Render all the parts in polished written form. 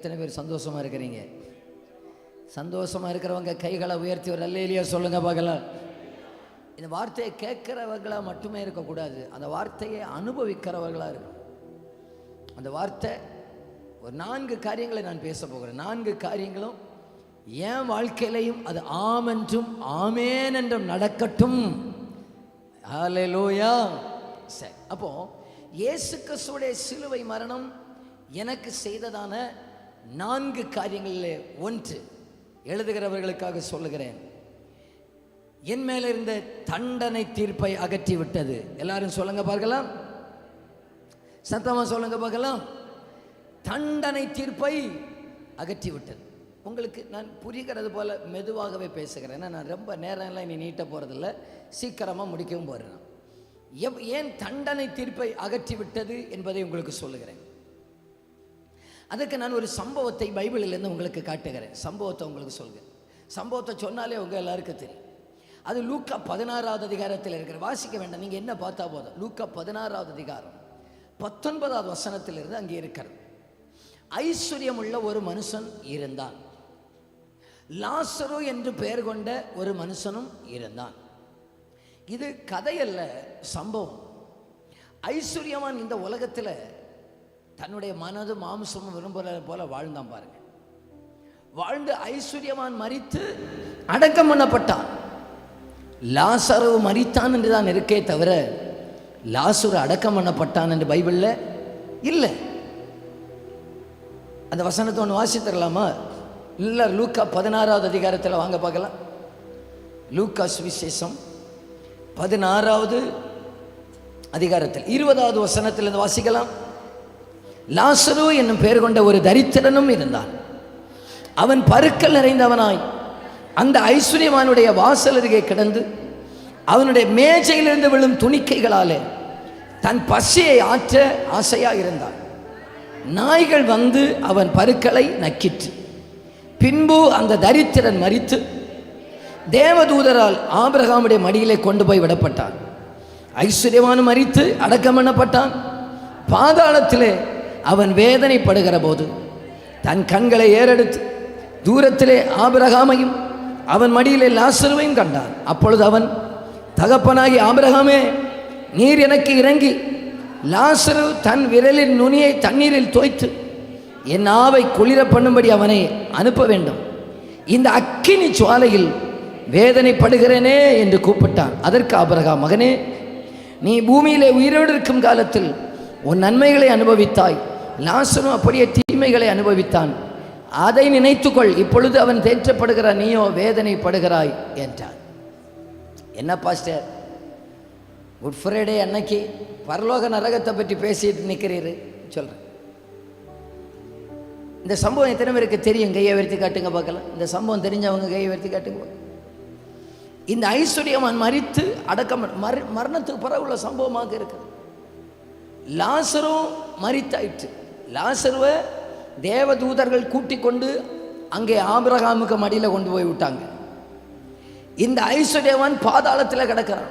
எத்தனை பேர் சந்தோஷமா இருக்கிறீங்க? சந்தோஷமா இருக்கிறவங்க கைகளை உயர்த்தி ஒரு அல்லேலூயா சொல்லுங்க பார்க்கலாம். இந்த வார்த்தையை கேட்கிறவர்களா மட்டுமே இருக்கக்கூடாது, அந்த வார்த்தையை அனுபவிக்கிறவர்களா இருக்கும். அந்த வார்த்தை ஒரு 4 காரியங்களை நான் பேச போகிறேன். 4 காரியங்களும் என் வாழ்க்கையிலையும் அது ஆம் என்றும் ஆமேன் என்றும் நடக்கட்டும். ஹல்லேலூயா. சரி, அப்போ இயேசு கிறிஸ்துவுடைய சிலுவை மரணம் எனக்கு செய்ததான 4 காரியங்களிலே ஒன்று எழுதுகிறவர்களுக்காக சொல்லுகிறேன். என் மேல இருந்த தண்டனை தீர்ப்பை அகற்றி விட்டது. எல்லாரும் சொல்லுங்க பார்க்கலாம், சத்தமா சொல்லுங்க பார்க்கலாம். தண்டனை தீர்ப்பை அகற்றி விட்டது. உங்களுக்கு நான் புரிகிறது போல மெதுவாகவே பேசுகிறேன். நான் ரொம்ப நேரம்லாம் இனி நீட்ட போறதில்ல, சீக்கிரமா முடிக்கவும் போறேன். ஏன் தண்டனை தீர்ப்பை அகற்றி விட்டது என்பதை உங்களுக்கு சொல்லுகிறேன். அதுக்கு நான் ஒரு சம்பவத்தை பைபிளிலிருந்து உங்களுக்கு காட்டுகிறேன். சம்பவத்தை உங்களுக்கு சொல்கிறேன். சம்பவத்தை சொன்னாலே உங்க எல்லாருக்கும் தெரியும். அது லூக்கா 16வது அதிகாரத்தில் இருக்கிற, வாசிக்க வேண்டாம், நீங்க என்ன பார்த்தா போதும். லூக்கா 16வது அதிகாரம் 19வது வசனத்திலிருந்து அங்கே இருக்கிறது. ஐஸ்வர்யம் உள்ள ஒரு மனுஷன் இருந்தான். லாசரு என்று பெயர் கொண்ட ஒரு மனுஷனும் இருந்தான். இது கதையல்ல, சம்பவம். ஐஸ்வர்யவான் இந்த உலகத்தில் தன்னுடைய மனது மாம்சமும் விரும்புகிற போல வாழ்ந்தான் பாருங்க. வாழ்ந்து ஐஸ்வர்யவான் மரித்து அடக்கம் பண்ணப்பட்டான். லாசரு மரித்தான் என்று தான் இருக்கே தவிர லாசரு அடக்கம் பண்ணப்பட்டான் என்று பைபிளில் இல்லை. அந்த வசனத்தை ஒன்று வாசித்தரலாமா? இல்லை, லூக்கா 16வது அதிகாரத்தில் வாங்க பார்க்கலாம். லூக்கா சுவிசேஷம் 16வது அதிகாரத்தில் 20வது வசனத்திலிருந்து வாசிக்கலாம். லாசரு என்னும் பெயர் கொண்ட ஒரு தரித்திரனும் இருந்தான். அவன் பருக்கள் நிறைந்தவனாய் அந்த ஐஸ்வர்யவானுடைய வாசல் அருகே கிடந்து அவனுடைய மேஜையிலிருந்து விழும் துணிக்கைகளாலே தன் பசியை ஆற்ற ஆசையாக இருந்தான். நாய்கள் வந்து அவன் பருக்களை நக்கிற்று. பின்பு அந்த தரித்திரன் மரித்து தேவதூதரால் ஆபிரகாமுடைய மடியிலே கொண்டு போய் விடப்பட்டான். ஐஸ்வர்யவான் மரித்து அடக்கம் பண்ணப்பட்டான். பாதாளத்திலே அவன் வேதனைப்படுகிற போது தன் கண்களை ஏறெடுத்து தூரத்திலே ஆபிரகாமையும் அவன் மடியிலே லாசருவையும் கண்டான். அப்பொழுது அவன், தகப்பனாகி ஆபிரகாமே, நீர் எனக்கு இறங்கி லாசரு தன் விரலின் நுனியை தண்ணீரில் தோய்த்து என் நாவை குளிர பண்ணும்படி அவனை அனுப்ப வேண்டும். இந்த அக்கினி சுவாலையில் வேதனைப்படுகிறேனே என்று கூப்பிட்டான். அதற்கு ஆபிரகாம், மகனே, நீ பூமியிலே உயிரோடு இருக்கும் காலத்தில் உன் நன்மைகளை அனுபவித்தாய், லாசரும் அப்படியே தீமைகளை அனுபவித்தான். அதை நினைத்துக்கொள், இப்பொழுது அவன் தேற்றப்படுகிறான், நீயோ வேதனைப்படுகிறாய் என்றான். என்ன பாஸ்டர், குட் ஃப்ரைடே அன்னைக்கு பரலோக நரகத்தை பற்றி பேசிட்டு நிற்கிறீரு சொல்கிறேன். இந்த சம்பவம் எத்தனை பேருக்கு தெரியும்? கையை உயர்த்தி காட்டுங்க பார்க்கலாம். இந்த சம்பவம் தெரிஞ்சவங்க கையை உயர்த்தி காட்டுங்க. இந்த ஐஸ்வர்யவான் மரித்து அடக்கம் மரணத்துக்கு பிறகு உள்ள சம்பவமாக இருக்குது. லாசரும் மரித்தாயிற்று. லாசருவை தேவதூதர்கள் கூட்டிக் கொண்டு அங்கே ஆபிரகாமுக்கு மடியில் கொண்டு போய் விட்டாங்க. இந்த ஐஸ்வர்யவான் பாதாளத்தில் கிடக்கிறான்.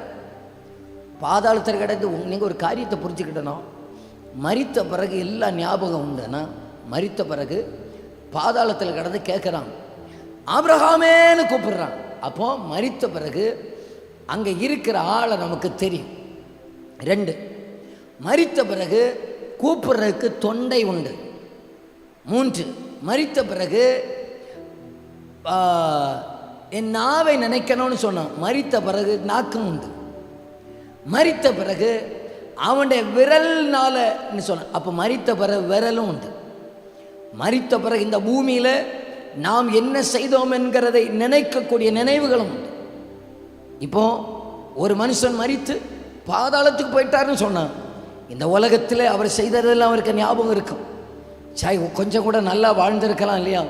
பாதாளத்தில் கிடந்து நீங்கள் ஒரு காரியத்தை புரிஞ்சுக்கிட்டணும். மரித்த பிறகு எல்லாம் ஞாபகம் உண்டுன்னா, மரித்த பிறகு பாதாளத்தில் கிடந்து கேட்குறான், ஆபிரகாமேன்னு கூப்பிடுறான். அப்போ மரித்த பிறகு அங்கே இருக்கிற ஆளை நமக்கு தெரியும். 2, மரித்த பிறகு கூப்பிடுறதுக்கு தொண்டை உண்டு. 3, மரித்த பிறகு என் நாவை நினைக்கணும்னு சொன்னான். மரித்த பிறகு நாக்கும் உண்டு. மரித்த பிறகு அவனுடைய விரல்னால சொன்னான். அப்போ மரித்த பிறகு விரலும் உண்டு. மரித்த பிறகு இந்த பூமியில் நாம் என்ன செய்தோம் என்கிறதை நினைக்கக்கூடிய நினைவுகளும் உண்டு. இப்போ ஒரு மனுஷன் மரித்து பாதாளத்துக்கு போயிட்டாருன்னு சொன்னான். இந்த உலகத்தில் அவர் செய்ததெல்லாம் அவருக்கு ஞாபகம் இருக்கும். சாய், கொஞ்சம் கூட நல்லா வாழ்ந்திருக்கலாம் இல்லையா,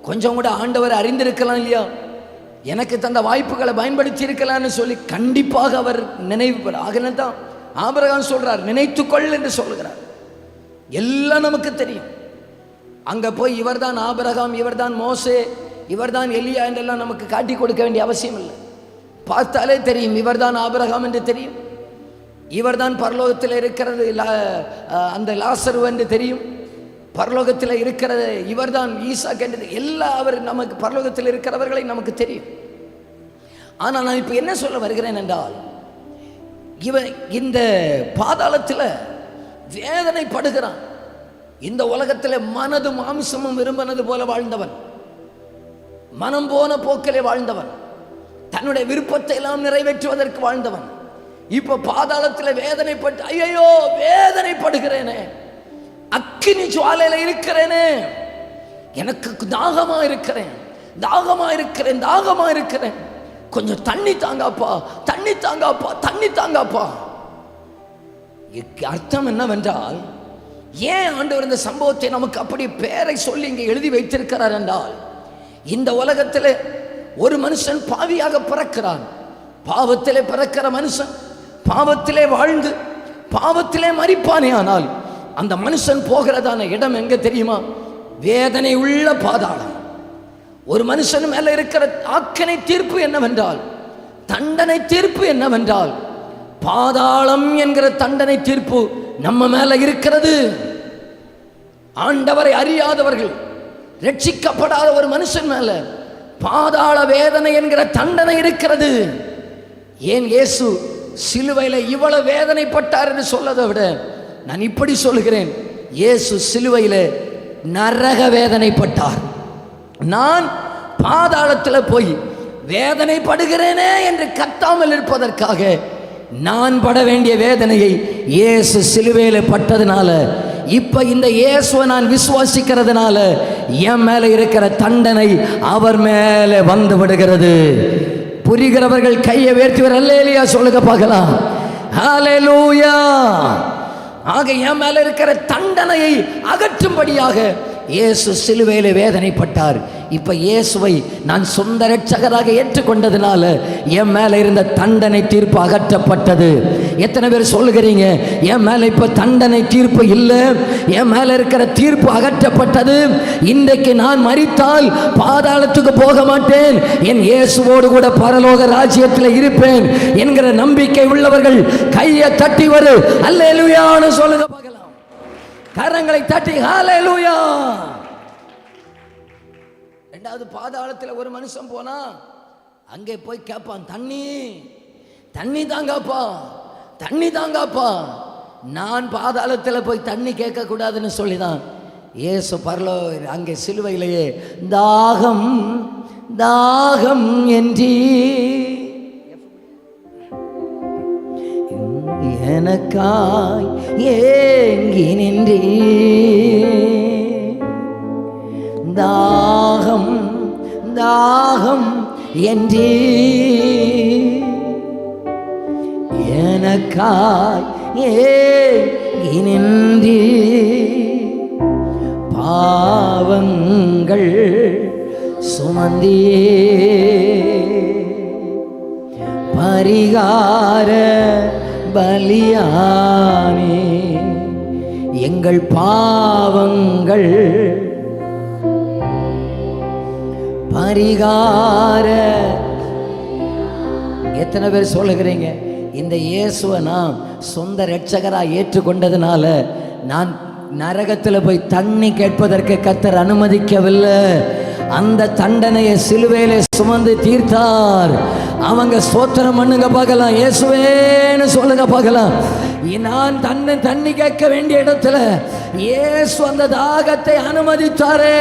கொஞ்சம் கூட ஆண்டவர் அறிந்திருக்கலாம் இல்லையா, எனக்கு தந்த வாய்ப்புகளை பயன்படுத்தி இருக்கலாம்னு சொல்லி கண்டிப்பாக அவர் நினைவு. ஆகதான் ஆபிரகாம் சொல்றார், நினைத்துக்கொள் என்று சொல்லுகிறார். எல்லாம் நமக்கு தெரியும். அங்கே போய் இவர்தான் ஆபிரகாம், இவர்தான் மோசே, இவர்தான் எலியா என்றெல்லாம் நமக்கு காட்டி கொடுக்க வேண்டிய அவசியம் இல்லை. பார்த்தாலே தெரியும் இவர்தான் ஆபிரகாம் என்று தெரியும். இவர்தான் பரலோகத்தில் இருக்கிறது அந்த லாசரு என்று தெரியும். பரலோகத்தில் இருக்கிறது இவர்தான் ஈசாக் என்றது எல்லாம் அவர் நமக்கு பரலோகத்தில் இருக்கிறவர்களை நமக்கு தெரியும். ஆனால் நான் இப்போ என்ன சொல்ல வருகிறேன் என்றால், இவன் இந்த பாதாளத்தில் வேதனைப்படுகிறான். இந்த உலகத்தில் மனது மாம்சமும் விரும்பினது போல வாழ்ந்தவன், மனம் போன போக்கிலே வாழ்ந்தவன், தன்னுடைய விருப்பத்தை எல்லாம் நிறைவேற்றுவதற்கு வாழ்ந்தவன். இப்ப பாதாளத்தில் வேதனைப்பட்டு, ஐயோ வேதனைப்படுகிறேனே, அக்கினி ஜுவாலையில இருக்கிறேனே, எனக்கு தாகமா இருக்கிறேன், தாகமா இருக்கிறேன், தாகமா இருக்கிறேன், கொஞ்சம் தண்ணி தாங்காப்பா, தண்ணி தாங்காப்பா, தண்ணி தாங்காப்பா. அர்த்தம் என்னவென்றால், ஏன் ஆண்டவர் இந்த சம்பவத்தை நமக்கு அப்படி பேரை சொல்லி இங்கே எழுதி வைத்திருக்கிறார் என்றால், இந்த உலகத்தில் ஒரு மனுஷன் பாவியாக பிறக்கிறான். பாவத்திலே பிறக்கிற மனுஷன் பாவத்திலே வாழ்ந்து பாவத்திலே மரிப்பானே. ஆனால் அந்த மனுஷன் போகிறதான இடம் எங்க தெரியுமா? வேதனை உள்ள பாதாளம். ஒரு மனுஷன் மேல இருக்கிற ஆக்கனை தீர்ப்பு என்னவென்றால், தண்டனை தீர்ப்பு என்னவென்றால், பாதாளம் என்கிற தண்டனை தீர்ப்பு நம்ம மேல இருக்கிறது. ஆண்டவரை அறியாதவர்கள், ரட்சிக்கப்படாத ஒரு மனுஷன் மேல பாதாள வேதனை என்கிற தண்டனை இருக்கிறது. ஏன் இயேசு சிலுவையில் இவ்வளவு வேதனைப்பட்டார் என்று சொல்லதை விட நான் இப்படி சொல்லுகிறேன், இயேசு சிலுவையில் நரக வேதனைப்பட்டார். நான் பாதாளத்தில் போய் வேதனைப்படுகிறேனே என்று கத்தாமல் இருப்பதற்காக நான் பட வேண்டிய வேதனையை இயேசு சிலுவையில் பட்டதுனால, இப்ப இந்த இயேசுவை நான் விசுவாசிக்கிறதுனால என் மேல இருக்கிற தண்டனை அவர் மேல வந்து விடுகிறது. புரிகிறவர்கள் கையை உயர்த்தி அல்லேலூயா சொல்லுங்க பார்க்கலாம். ஹல்லேலூயா. ஆக என் மேல இருக்கிற தண்டனையை அகற்றும்படியாக இயேசு சிலுவையில வேதனைப்பட்டார். இப்ப இயேசுவை நான் சொந்த இரட்சகராக ஏற்றுக்கொண்டதுனால என் மேல இருந்த தண்டனை தீர்ப்பு அகற்றப்பட்டது. எத்தனை பேர் சொல்லுகிறீங்க, என் மேல இப்ப தண்டனை தீர்ப்பு இல்லை, என் மேல இருக்கிற தீர்ப்பு அகற்றப்பட்டது, இன்றைக்கு நான் மரித்தால் பாதாளத்துக்கு போக மாட்டேன், என் இயேசுவோடு கூட பரலோக ராஜ்யத்தில் இருப்பேன் என்கிற நம்பிக்கை உள்ளவர்கள் கையை தட்டி வரு அல்லேலூயான்னு சொல்லுங்க பார்க்கலாம். கரங்களை தட்டி ஹல்லேலூயா. ரெண்டாவது, பாதாளத்தில் ஒரு மனுஷன் போனா அங்கே போய் கேட்பான், தண்ணி தண்ணி தாங்கப்பா, தண்ணி தாங்கப்பா. நான் பாதாளத்தில் போய் தண்ணி கேட்க கூடாதுன்னு சொல்லிதான் இயேசு பரலோ அங்கே சிலுவையிலேயே தாகம் தாகம் என்றீ எனக்காய் ஏங்கி நின்றே, தாகம் தாகம் என்றே எனக்காய் ஏங்கி நின்றே, பாவங்கள் சுமந்தியே பரிகார பலியானே, எங்கள் பாவங்கள் பரிகார. எத்தனை பேர் சொல்லுகிறீங்க, இந்த இயேசுவை நான் சொந்த இரட்சகராக ஏற்றுக்கொண்டதுனால நான் நரகத்தில் போய் தண்ணி கேட்பதற்கு கர்த்தர் அனுமதிக்கவில்லை, அந்த தண்டனையை சிலுவையிலே சுமந்து தீர்த்தார். அவங்க ஸ்தோத்திரம் பண்ணுங்க பார்க்கலாம், இயேசுவேன்னு சொல்லுங்க பார்க்கலாம். நான் தண்ணி கேட்க வேண்டிய இடத்துல இயேசு அந்த தாகத்தை அனுமதித்தாரே,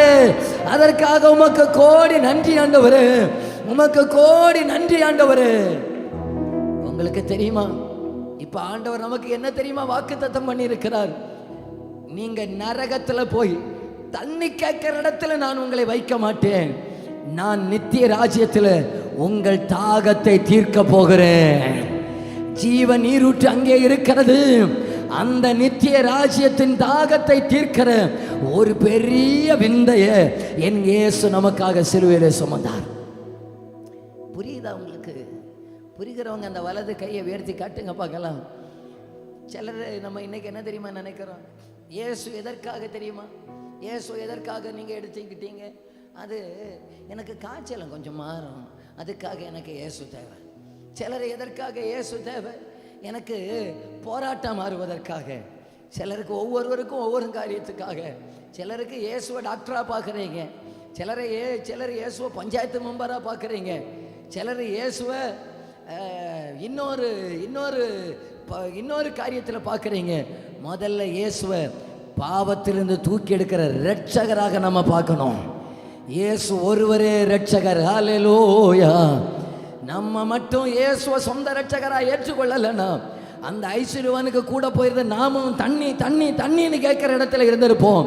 அதற்காக உமக்கு கோடி நன்றி ஆண்டவரே, உமக்கு கோடி நன்றி ஆண்டவரே. உங்களுக்கு தெரியுமா, இப்ப ஆண்டவர் நமக்கு என்ன தெரியுமா வாக்குத்தத்தம் பண்ணி இருக்கிறார்? நீங்க நரகத்துல போய் தண்ணி கேட்கிற இடத்துல நான் உங்களை வைக்க மாட்டேன், நான் நித்திய ராஜ்யத்தில் உங்கள் தாகத்தை தீர்க்க போகிறேன். ஜீவ நீரூற்று அங்கே இருக்கிறது. அந்த நித்திய ராஜ்யத்தின் தாகத்தை தீர்க்கிற ஒரு பெரிய விந்தைய என் இயேசு நமக்காக சிலுவையிலே சுமந்தார். புரியுதா உங்களுக்கு? புரிகிறவங்க அந்த வலது கையை உயர்த்தி காட்டுங்க பார்க்கலாம். சிலர் நம்ம இன்னைக்கு என்ன தெரியுமா நினைக்கிறோம், இயேசு எதற்காக தெரியுமா? இயேசு எதற்காக நீங்கள் எடுத்துக்கிட்டீங்க? அது எனக்கு காய்ச்சலும் கொஞ்சம் மாறும், அதுக்காக எனக்கு இயேசு தேவை. சிலர் எதற்காக இயேசு தேவை? எனக்கு போராட்டம் மாறுவதற்காக. சிலருக்கு ஒவ்வொருவருக்கும் ஒவ்வொரு காரியத்துக்காக சிலருக்கு இயேசுவை டாக்டராக பார்க்குறீங்க, சிலர் இயேசுவை பஞ்சாயத்து மெம்பராக பார்க்குறீங்க, சிலர் இயேசுவை இன்னொரு காரியத்தில் பார்க்குறீங்க. முதல்ல இயேசுவை பாவத்திலிருந்து தூக்கி எடுக்கிற இரட்சகராக நம்ம பார்க்கணும். இயேசு ஒருவரே இரட்சகர். ஹல்லேலூயா. நம்ம மட்டும் இயேசுவை சொந்த இரட்சகராக ஏற்றுக்கொள்ளலைன்னா அந்த ஐஸ்வர்யவானுக்கு கூட போயிருந்த நாமும் தண்ணி தண்ணி தண்ணின்னு கேட்குற இடத்துல இருந்திருப்போம்.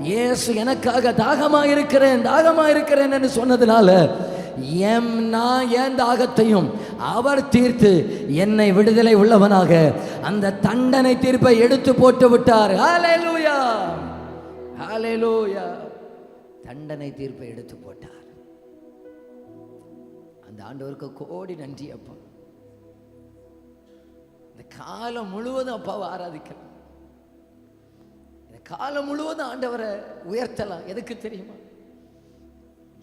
இயேசு எனக்காக தாகமாக இருக்கிறேன் என்று சொன்னதுனால நான் என் தாகத்தையும் அவர் தீர்த்து என்னை விடுதலை உள்ளவனாக அந்த தண்டனை தீர்ப்பை எடுத்து போட்டு விட்டார். ஹல்லேலூயா, ஹல்லேலூயா. தண்டனை தீர்ப்பை எடுத்து போட்டார். அந்த ஆண்டவருக்கு கோடி நன்றி அப்பா. இந்த காலம் முழுவதும் அப்பாவை ஆராதிக்கலாம், இந்த காலம் முழுவதும் ஆண்டவரை உயர்த்தலாம். எதுக்கு தெரியுமா?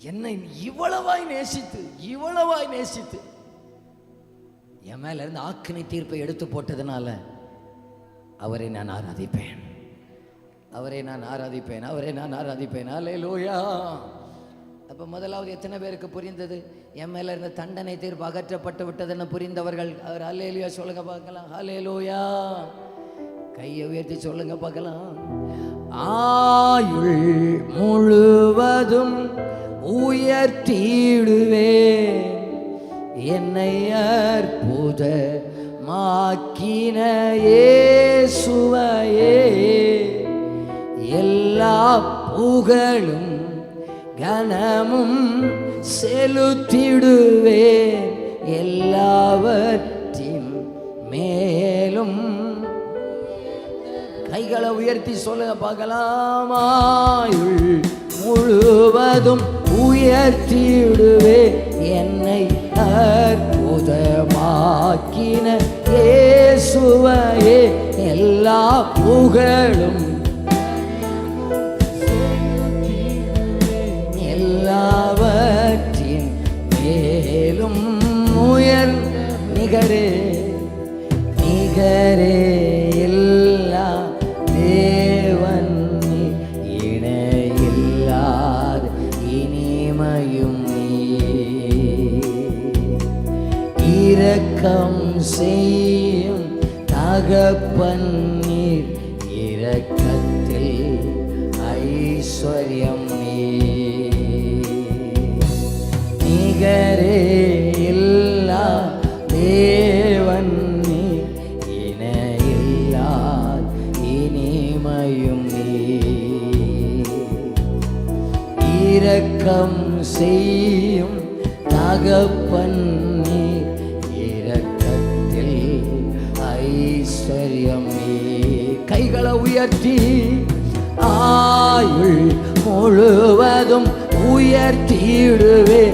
என்னை இவ்வளவாய் நேசித்து என் மேல இருந்து ஆக்கினை தீர்ப்பை எடுத்து போட்டதுனால அவரை நான் ஆராதிப்பேன். ஹல்லேலூயா. அப்ப முதலாவது எத்தனை பேருக்கு புரிந்தது? என் மேல இருந்த தண்டனை தீர்ப்பு அகற்றப்பட்டு விட்டதுன்னு புரிந்தவர்கள் அவர் ஹல்லேலூயா சொல்லுங்க பார்க்கலாம். ஹல்லேலூயா. கையை உயர்த்தி சொல்லுங்க பார்க்கலாம். ஆயுள் முழுவதும் உயர்த்திடுவேன் என்னை அற்புதமாக்கின இயேசுவையே. எல்லா புகழும் கனமும் செலுத்திடுவேன் எல்லாவற்றின் மேலும். கைகளை உயர்த்தி சொல்லுங்க பார்க்கலாம். ஆயுள் முழுவதும் உயர்த்திடுவே என்னை அற்புதமாக்கின இயேசுவையே. எல்லா புகழும் எல்லாவற்றின் மேலும் உயர் நிகரே இல்லா தேவன் இணையில்லாத இனிமையும் இரக்கம் செய்யும் தகப்பன் நீர். இரக்கத்தில் ஐஸ்வர்யம் நிகரே இல்லா தேவன் இணையில்லாத இனிமையும் இரக்கம் செய்யும் தகப்பன் நீர். இரக்கத்தில் ஐஸ்வர்யம். கைகளை உயர்த்தி ஆயுள் முழுவதும் உயர்த்திடுவே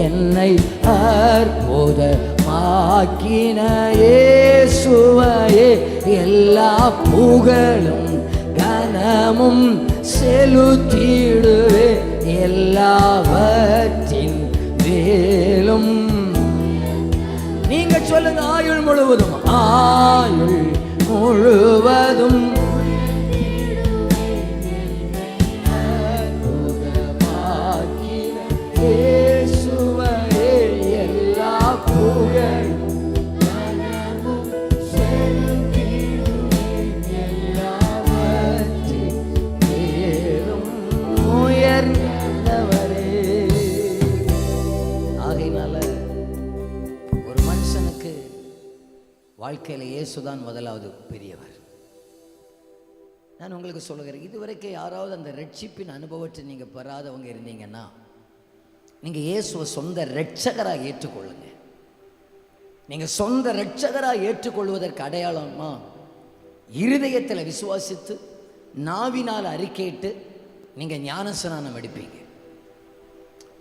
என்னை அற்புதமாக்கின இயேசுவையே. எல்லா புகழும் கனமும் செலுத்திடுவே எல்லாவற்றின் மேலும். நீங்க சொல்லுங்க. ஆயுள் முழுவதும் இயேசுவையே. எல்லா புகழும் செலுத்திடுவேன் எல்லாவற்றின் மேலும் உயர்ந்தவரே. ஆகையினால ஒரு மனுஷனுக்கு வாழ்க்கையில இயேசுதான் முதலாவது பெரியவர். நான் உங்களுக்கு சொல்லுகிறேன், இதுவரைக்கும் யாராவது அந்த ரட்சிப்பின் அனுபவத்தை நீங்கள் பெறாதவங்க இருந்தீங்கன்னா நீங்கள் இயேசுவை சொந்த இரட்சகராக ஏற்றுக்கொள்ளுங்க. நீங்கள் சொந்த இரட்சகராக ஏற்றுக்கொள்வதற்கு அடையாளமா இருதயத்தில் விசுவாசித்து நாவினால் அறிக்கையிட்டு நீங்கள் ஞானஸ்நானம் எடுப்பீங்க.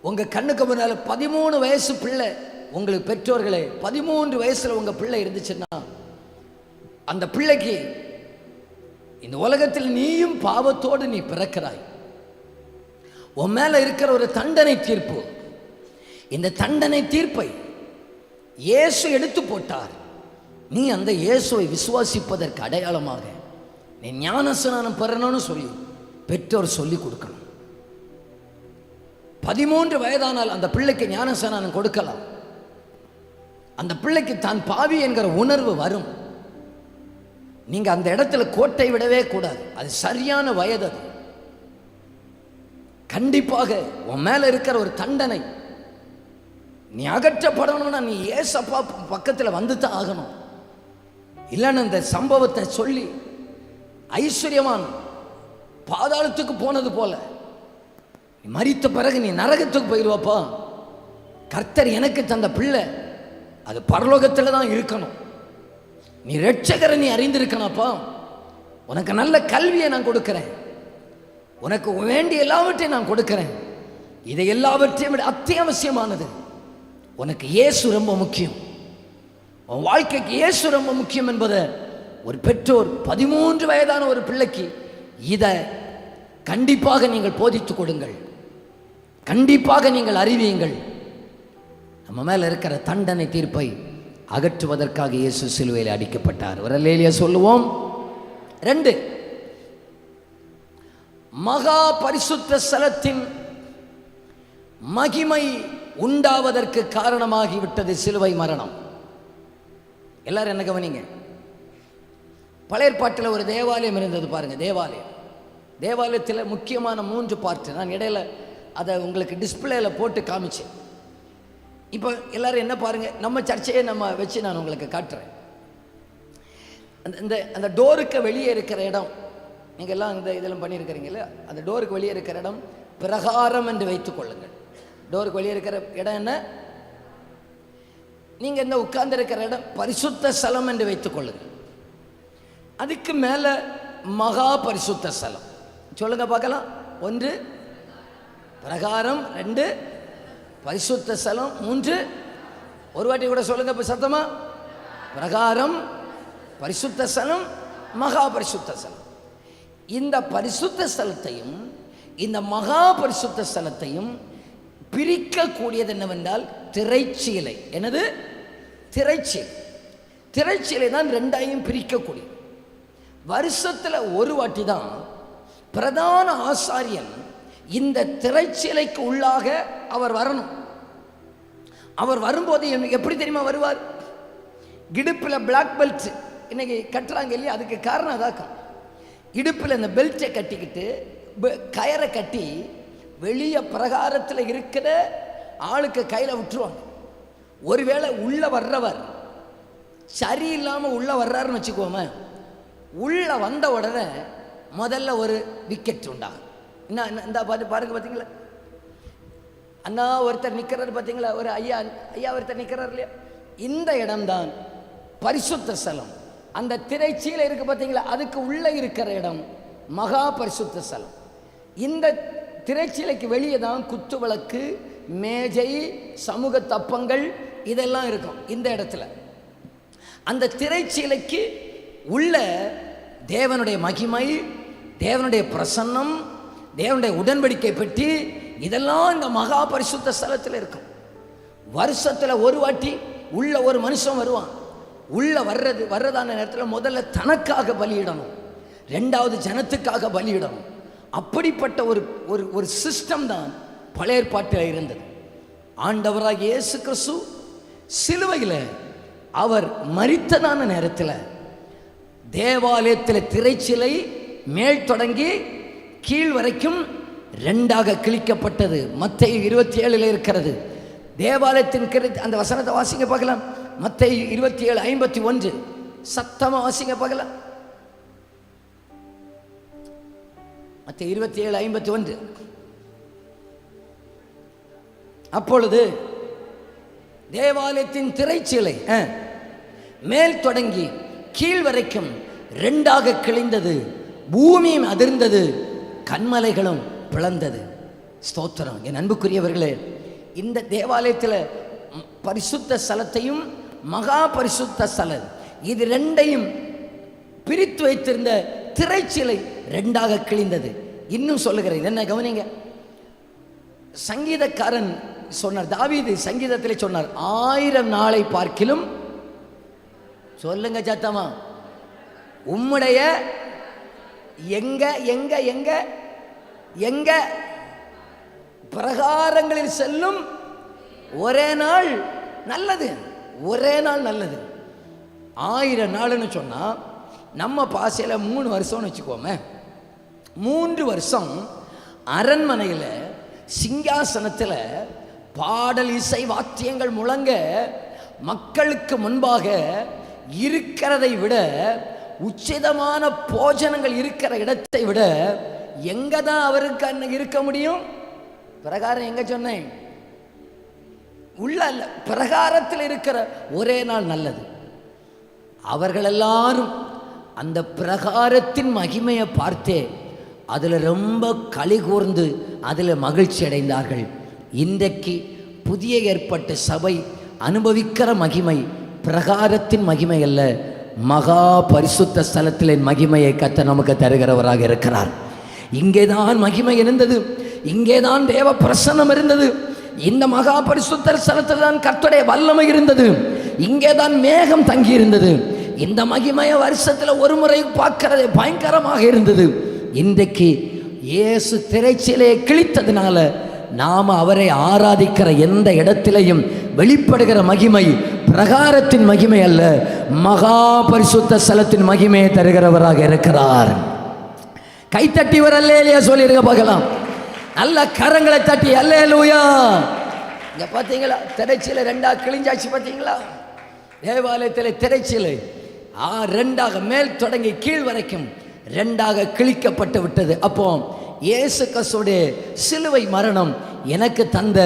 உங்கள் கண்ணுக்கு முன்னால் 13 வயசு பிள்ளை, உங்களுக்கு பெற்றோர்களே 13 வயசில் உங்கள் பிள்ளை இருந்துச்சுன்னா அந்த பிள்ளைக்கு இந்த உலகத்தில் நீயும் பாவத்தோடு நீ பிறக்கிறாய், உன் மேல இருக்கிற ஒரு தண்டனை தீர்ப்பு, இந்த தண்டனை தீர்ப்பை இயேசு எடுத்து போட்டார். நீ அந்த இயேசுவை விசுவாசிப்பதற்கு அடையாளமாக நீ ஞானஸ்நானம் பெறணும்னு சொல்லி பெற்றோர் சொல்லி கொடுக்கணும். 13 வயதானால் அந்த பிள்ளைக்கு ஞானஸ்நானம் கொடுக்கலாம். அந்த பிள்ளைக்கு தான் பாவி என்கிற உணர்வு வரும். நீங்க அந்த இடத்துல கோட்டை விடவே கூடாது. அது சரியான வயது. அது கண்டிப்பாக உன் மேல இருக்கிற ஒரு தண்டனை நீ அகற்றப்படணும்னா நீ ஏசப்பா பக்கத்தில் வந்து தான் ஆகணும். இல்லைன்னு இந்த சம்பவத்தை சொல்லி ஐஸ்வர்யவான் பாதாளத்துக்கு போனது போல மரித்த பிறகு நீ நரகத்துக்கு போயிடுவாப்பா. கர்த்தர் எனக்கு தந்த பிள்ளை அது பரலோகத்தில் தான் இருக்கணும். நீ ரட்சகரை நீ அறிந்திருக்கணப்பா. உனக்கு நல்ல கல்வியை நான் கொடுக்கிறேன், உனக்கு வேண்டிய எல்லாவற்றையும் நான் கொடுக்கிறேன். இதை எல்லாவற்றையும் விட அத்தியாவசியமானது உனக்கு இயேசு ரொம்ப முக்கியம். உன் வாழ்க்கைக்கு இயேசு ரொம்ப முக்கியம் என்பதை ஒரு பெற்றோர் 13 வயதான ஒரு பிள்ளைக்கு இதை கண்டிப்பாக நீங்கள் போதித்துக் கொடுங்கள். கண்டிப்பாக நீங்கள் அறிவியுங்கள். நம்ம மேல இருக்கிற தண்டனை தீர்ப்பை அகற்றுவதற்காக இயேசு சிலுவையில் அடிக்கப்பட்டார். ஒரு அல்லேலூயா சொல்லுவோம். 2, மகா பரிசுத்த ஸ்தலத்தின் மகிமை உண்டாவதற்கு காரணமாகிவிட்டது சிலுவை மரணம். எல்லாரும் என்ன கவனிங்க. பழைய ஏற்பாட்டில் ஒரு தேவாலயம் இருந்தது பாருங்க. தேவாலயத்தில் முக்கியமான 3 பார்ட். நான் இடையில அதை உங்களுக்கு டிஸ்பிளேல போட்டு காமிச்சேன். இப்போ எல்லாரும் என்ன பாருங்க, நம்ம சர்ச்சையை நம்ம வச்சு நான் உங்களுக்கு காட்டுறேன். அந்த டோருக்கு வெளியே இருக்கிற இடம், நீங்கள் எல்லாம் இந்த இதெல்லாம் பண்ணியிருக்கிறீங்களா, அந்த டோருக்கு வெளியே இருக்கிற இடம் பிரகாரம் என்று வைத்துக் கொள்ளுங்கள். டோருக்கு வெளியே இருக்கிற இடம் என்ன? நீங்கள் இந்த உட்கார்ந்து இருக்கிற இடம் பரிசுத்த ஸ்தலம் என்று வைத்துக் கொள்ளுங்கள். அதுக்கு மேலே மகா பரிசுத்த ஸ்தலம். சொல்லுங்க பார்க்கலாம். 1 பிரகாரம், 2 பரிசுத்த ஸ்தலம், 3 ஒரு வாட்டி கூட சொல்லுங்க இப்போ சத்தமா. பிரகாரம், பரிசுத்த ஸ்தலம், மகா பரிசுத்த ஸ்தலம். இந்த பரிசுத்த ஸ்தலத்தையும் இந்த மகா பரிசுத்த ஸ்தலத்தையும் பிரிக்கக்கூடியது என்னவென்றால் திரைச்சீலை. என்னது? திரைச்சீலை. திரைச்சீலை தான் 2ஐயும் பிரிக்கக்கூடிய. வருஷத்தில் ஒரு வாட்டி தான் பிரதான ஆசாரியன் இந்த திரைச்சீலைக்கு உள்ளாக அவர் வரணும். அவர் வரும்போது எப்படி தெரியுமா வருவார்? இடுப்பில் பிளாக் பெல்ட் இன்னைக்கு கட்டுறாங்க இல்லையா, அதுக்கு காரணம் அதாக்கம். இடுப்பில் இந்த பெல்ட்டை கட்டிக்கிட்டு கயரை கட்டி வெளியே பிரகாரத்தில் இருக்கிற ஆளுக்கு கையில் விட்டுருவாங்க. ஒருவேளை உள்ள வர்றவர் சரியில்லாமல் உள்ள வர்றாருன்னு வச்சுக்கோமே, உள்ள வந்த உடனே முதல்ல ஒரு விக்கெட் உண்டாகும். இந்த பாருங்க, பார்த்தீங்களா அண்ணா ஒருத்தர் நிற்கிறார் பார்த்தீங்களா, ஒரு ஐயா ஒருத்தர் நிற்கிறார் இல்லையா. இந்த இடம்தான் பரிசுத்த ஸ்தலம். அந்த திரைச்சீலை இருக்கு பார்த்தீங்களா, அதுக்கு உள்ள இருக்கிற இடம் மகா பரிசுத்த ஸ்தலம். இந்த திரைச்சீலைக்கு வெளியே தான் குத்து விளக்கு, மேஜை, சமூக தப்பங்கள் இதெல்லாம் இருக்கும். இந்த இடத்துல அந்த திரைச்சீலைக்கு உள்ள தேவனுடைய மகிமை, தேவனுடைய பிரசன்னம், தேவனுடைய உடன்படிக்கை பெட்டி இதெல்லாம் இந்த மகா பரிசுத்த ஸ்தலத்தில் இருக்கும். வருஷத்தில் ஒரு வாட்டி உள்ள ஒரு மனுஷன் வருவான். உள்ள வர்றதான நேரத்தில் முதல்ல தனக்காக பலியிடணும், 2வது ஜனத்துக்காக பலியிடணும். அப்படிப்பட்ட ஒரு சிஸ்டம் தான் பழைய ஏற்பாட்டில் இருந்தது. ஆண்டவராக இயேசு கிறிஸ்து சிலுவையில் அவர் மரித்ததான நேரத்தில் தேவாலயத்தில் திரைச்சிலை மேல் தொடங்கி கீழ் வரைக்கும் 2ஆக கிழிக்கப்பட்டது. மத்தேயு 27 இருக்கிறது. தேவாலயத்தின் அந்த வசனத்தை வாசிங்க பார்க்கலாம். மத்தேயு 27:51 சத்தமா வாசிங்க பார்க்கலாம். மத்தேயு 27:51. அப்பொழுது தேவாலயத்தின் திரைச்சீலை மேல் தொடங்கி கீழ் வரைக்கும் 2ஆக கிழிந்தது, பூமியும் அதிர்ந்தது, கன்மலைகளும் பிளந்தது. ஸ்தோத்திரம். என் அன்புக்குரியவர்களே, இந்த தேவாலயத்தில் பரிசுத்த ஸ்தலத்தையும் மகா பரிசுத்த ஸ்தலம் இது 2ஐயும் பிரித்து வைத்திருந்த திரைச்சீலை 2ஆக கிழிந்தது. இன்னும் சொல்லுகிறேன், என்ன கவனிங்க. சங்கீதக்காரன் சொன்னார், தாவீது சங்கீதத்தில் சொன்னார், 1000 நாளை பார்க்கிலும், சொல்லுங்க சத்தமா, உம்முடைய எங்க எங்க எங்க எங்க பிரகாரங்களில் செல்லும் ஒரே நாள் நல்லது. ஒரே நாள் நல்லது. 1000 நாள்னு சொன்னா நம்ம பாசையில் 3 வருஷம்னு வச்சுக்கோமே. 3 வருஷம் அரண்மனையில் சிங்காசனத்தில் பாடல் இசை வாத்தியங்கள் முழங்க மக்களுக்கு முன்பாக இருக்கிறதை விட, உச்சிதமான போஜனங்கள் இருக்கிற இடத்தை விட எங்க தான் அவருக்கு அன்னைக்கு இருக்க முடியும்? பிரகாரம் எங்க சொன்னேன்? உள்ள அல்ல, பிரகாரத்தில் இருக்கிற ஒரே நாள் நல்லது. அவர்கள் எல்லாரும் அந்த பிரகாரத்தின் மகிமையை பார்த்தே அதில் ரொம்ப களி கூர்ந்து அதில் மகிழ்ச்சி அடைந்தார்கள். இன்றைக்கு புதிய ஏற்பட்ட சபை அனுபவிக்கிற மகிமை பிரகாரத்தின் மகிமை அல்ல, மகா பரிசுத்த ஸ்தலத்தின் மகிமையை கர்த்தர் நமக்கு தருகிறவராக இருக்கிறார். இங்கேதான் மகிமை இருந்தது, இங்கேதான் தேவ பிரசன்னம் இருந்தது. இந்த மகா பரிசுத்த ஸ்தலத்தில் தான் கர்த்தருடைய வல்லமை இருந்தது. இங்கேதான் மேகம் தங்கி இருந்தது. இந்த மகிமையை வருஷத்தில் ஒரு முறை பார்க்கறது பயங்கரமாக இருந்தது. இன்றைக்கு இயேசு திரைச்சீலையை கிழித்ததுனால நாம் அவரை ஆராதிக்கிற எந்த இடத்திலையும் வெளிப்படுகிற மகிமை பிரகாரத்தின் மகிமை அல்ல, மகா பரிசுத்த ஸ்தலத்தின் மகிமையை தருகிறவராக இருக்கிறார். கைத்தட்டி ஒரு அல்லேலூயா சொல்லிருக்க பார்க்கலாம். நல்ல கரங்களை தட்டி அல்லேலூயா. இங்க பார்த்தீங்களா, திரைச்சீலை 2ஆ கிழிஞ்சாச்சு. பார்த்தீங்களா, தேவாலயத்தில் திரைச்சீலை 2ஆக மேல் தொடங்கி கீழ் வரைக்கும் 2ஆக கிழிக்கப்பட்டு விட்டது. அப்போ இயேசு கிறிஸ்துவுடைய சிலுவை மரணம் எனக்கு தந்த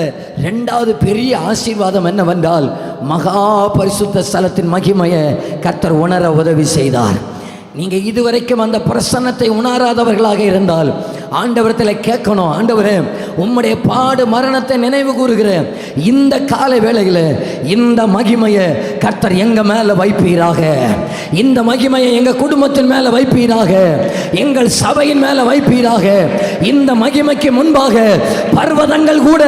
2வது பெரிய ஆசீர்வாதம் என்னவென்றால், மகா பரிசுத்த ஸ்தலத்தின் மகிமையை கர்த்தர் உணர உதவி செய்தார். நீங்க இதுவரைக்கும் அந்த பிரசன்னத்தை உணராதவர்களாக இருந்தால் ஆண்டவரத்தில் கேட்கணும், ஆண்டவரே உம்முடைய பாடு மரணத்தை நினைவு கூறுகிறேன். இந்த கால வேளையில் இந்த மகிமையை கர்த்தர் எங்க மேல வைப்பீராக, இந்த மகிமையை எங்க குடும்பத்தின் மேல வைப்பீராக, எங்கள் சபையின் மேல வைப்பீராக. இந்த மகிமைக்கு முன்பாக பர்வதங்கள் கூட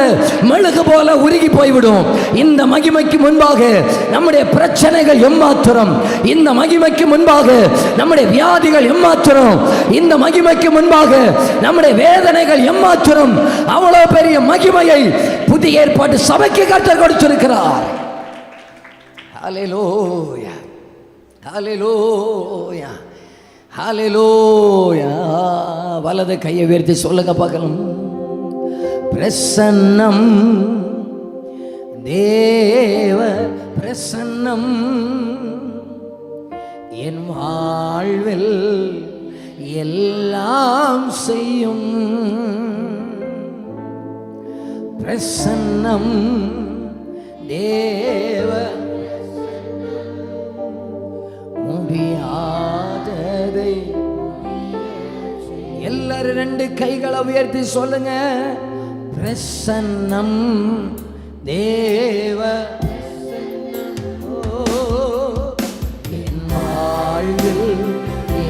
மெழுகு போல உருகி போய்விடும். இந்த மகிமைக்கு முன்பாக நம்முடைய பிரச்சனைகள் எம்மாத்திரம், இந்த மகிமைக்கு முன்பாக நம்முடைய வியாதிகள் எம்மாத்திரம், இந்த மகிமைக்கு முன்பாக நம்முடைய வேதனைகள் எம்மாத்திரம். அவ்வளவு பெரிய மகிமையை புதிய ஏற்பாட்டு சபைக்கு கர்த்தர் கொடுத்திருக்கிறார். ஹல்லேலூயா, ஹல்லேலூயா, ஹல்லேலூயா. வலது கையை உயர்த்தி சொல்லுங்க பார்க்கலாம். பிரசன்னம், தேவ பிரசன்னம் என் வாழ்வில் எல்லாம் செய்யும். பிரசன்னம், தேவ முடியாததை. எல்லாரும் 2 கைகளை உயர்த்தி சொல்லுங்க. பிரசன்னம், தேவ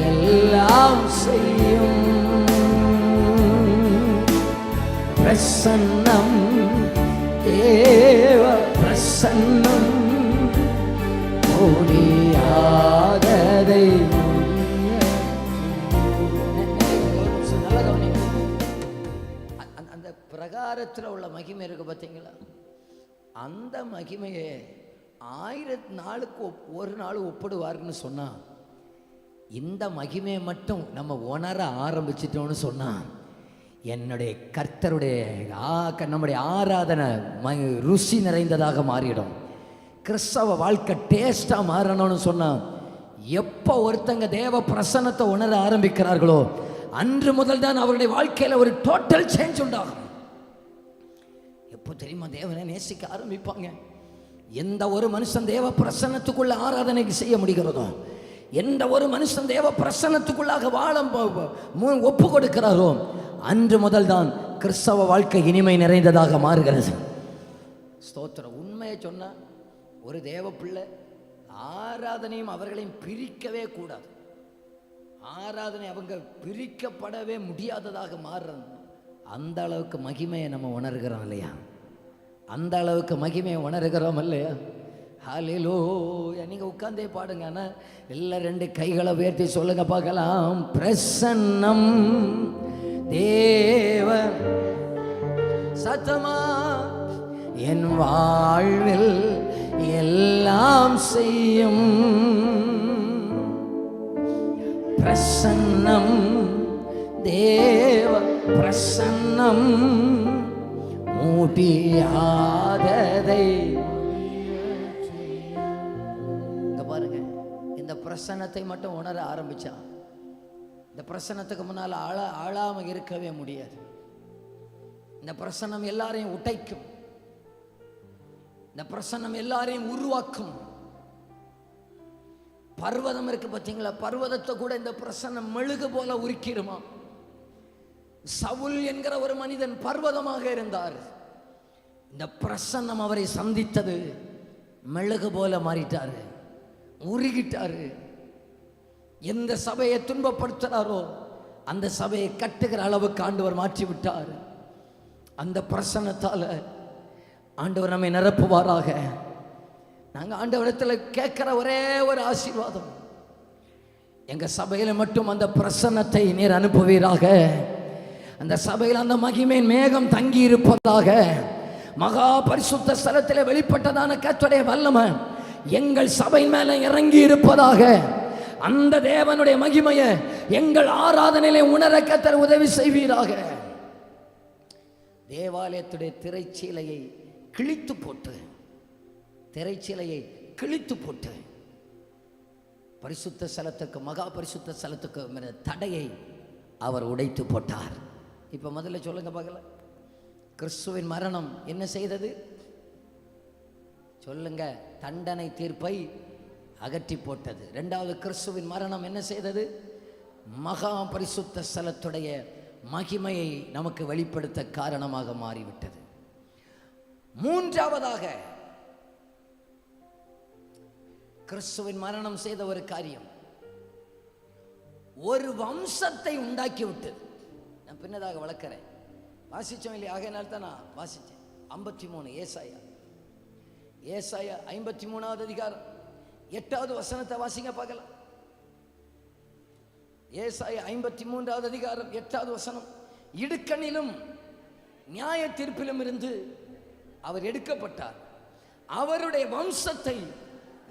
எல்லாம் செய்யும். பிரசன்னம், தேவ பிரசன்னம் முடியாததை. அந்த பிரகாரத்தில் உள்ள மகிமை இருக்கு பார்த்தீங்களா, அந்த மகிமையை 1000 நாளுக்கு ஒரு நாள் ஒப்பிடுவார்னு சொன்னா, இந்த மகிமையை மட்டும் நம்ம உணர ஆரம்பிச்சிட்டோம்னு சொன்னா என்னுடைய கர்த்தருடைய நம்முடைய ஆராதனை ருசி நிறைந்ததாக மாறிடும். கிறிஸ்தவ வாழ்க்கை டேஸ்டா மாறணும்னு சொன்னா, எப்போ ஒருத்தங்க தேவ பிரசன்னத்தை உணர ஆரம்பிக்கிறார்களோ அன்று முதல் தான் அவருடைய வாழ்க்கையில ஒரு டோட்டல் சேஞ்ச் உண்டாகும். எப்போ தெரியுமா தேவனை நேசிக்க ஆரம்பிப்பாங்க? எந்த ஒரு மனுஷன் தேவ பிரசன்னத்துக்குள்ள ஆராதனைக்கு செய்ய முடிகிறதோ, எந்த ஒரு மனுஷன் தேவ பிரசன்னத்துக்குள்ளாக வாழ ஒப்பு கொடுக்கிறாரோ அன்று முதல் தான் கிறிஸ்தவ வாழ்க்கை இனிமை நிறைந்ததாக மாறுகிறது. ஸ்தோத்திரம். உண்மையை சொன்னா ஒரு தேவ பிள்ளை ஆராதனையும் அவர்களையும் பிரிக்கவே கூடாது. ஆராதனை அவங்க பிரிக்கப்படவே முடியாததாக மாறுறது. அந்த அளவுக்கு மகிமையை நம்ம உணர்கிறோம் இல்லையா? அந்த அளவுக்கு மகிமையை உணர்கிறோம் இல்லையா? ஹல்லேலூயா. நீங்கள் உட்கார்ந்தே பாடுங்க. ஆனால் எல்லாம் 2 கைகளை உயர்த்தி சொல்லுங்க பார்க்கலாம். பிரசன்னம், தேவ சத்தமா என் வாழ்வில் எல்லாம் செய்யும் பிரசன்னம், தேவ பிரசன்னம் முடியாததை. இங்க பாருங்க, இந்த பிரசன்னத்தை மட்டும் உணர ஆரம்பிச்சா இந்த பிரசன்னத்துக்கு முன்னால் ஆளாம இருக்கவே முடியாது. இந்த பிரசன்னம் எல்லாரையும் உடைக்கும். இந்த பிரசன்னம் எல்லாரையும் உருவாக்கும். பர்வதம் இருக்கு பார்த்தீங்களா, பர்வதத்தை கூட இந்த பிரசன்னம் மெழுகு போல உருக்கிடுமா. சவுல் என்கிற ஒரு மனிதன் பர்வதமாக இருந்தார். இந்த பிரசன்னம் அவரை சந்தித்தது, மெழுகு போல மாறிட்டாரு, உருகிட்டாரு. எந்த சபையை துன்பப்படுத்துறாரோ அந்த சபையை கட்டுகிற அளவுக்கு ஆண்டவர் மாற்றி விட்டார். அந்த பிரசன்னத்தால ஆண்டவர் நம்மை நிரப்புவாராக. நாங்கள் ஆண்டவரிடத்தில் கேட்கிற ஒரே ஒரு ஆசீர்வாதம், எங்க சபையில மட்டும் அந்த பிரசன்னத்தை நீர் அனுப்புவீராக. அந்த சபையில் அந்த மகிமையின் மேகம் தங்கி இருப்பதாக. மகா பரிசுத்த ஸ்தலத்தில் வெளிப்பட்டதான கர்த்தருடைய வல்லமை எங்கள் சபை மேல இறங்கி இருப்பதாக. அந்த தேவனுடைய மகிமையை எங்கள் ஆராதனையிலே உணர கர்த்தர் உதவி செய்வீராக. தேவாலயத்துடைய திரைச்சீலையை கிழித்து போட்டு, திரைச்சீலையை கிழித்து போட்டு பரிசுத்த ஸ்தலத்துக்கு, மகா பரிசுத்த ஸ்தலத்துக்கு தடையை அவர் உடைத்து போட்டார். இப்ப முதல்ல சொல்லுங்க பார்க்கல, கிறிஸ்துவின் மரணம் என்ன செய்தது சொல்லுங்க? தண்டனை தீர்ப்பை அகற்றி போட்டது. இரண்டாவது, கிறிஸ்துவின் மரணம் என்ன செய்தது? மகா பரிசுத்த ஸ்தலத்துடைய மகிமையை நமக்கு வெளிப்படுத்த காரணமாக மாறிவிட்டது. மூன்றாவதாக, கிறிஸ்துவின் மரணம் செய்த ஒரு காரியம், ஒரு வம்சத்தை உண்டாக்கி விட்டது. நான் பின்னதாக வளர்க்கிறேன், வாசிச்சோம் இல்லையா? ஆகையினால் தான் நான் வாசித்தேன். 53 ஏசாயா 53வது அதிகாரம் 8வது வசனத்தை வாசிங்க பார்க்கலாம். ஏசாயா 53வது அதிகாரம் 8வது வசனம். இடுக்கணிலும் நியாய தீர்ப்பிலும் இருந்து அவர் எடுக்கப்பட்டார், அவருடைய வம்சத்தை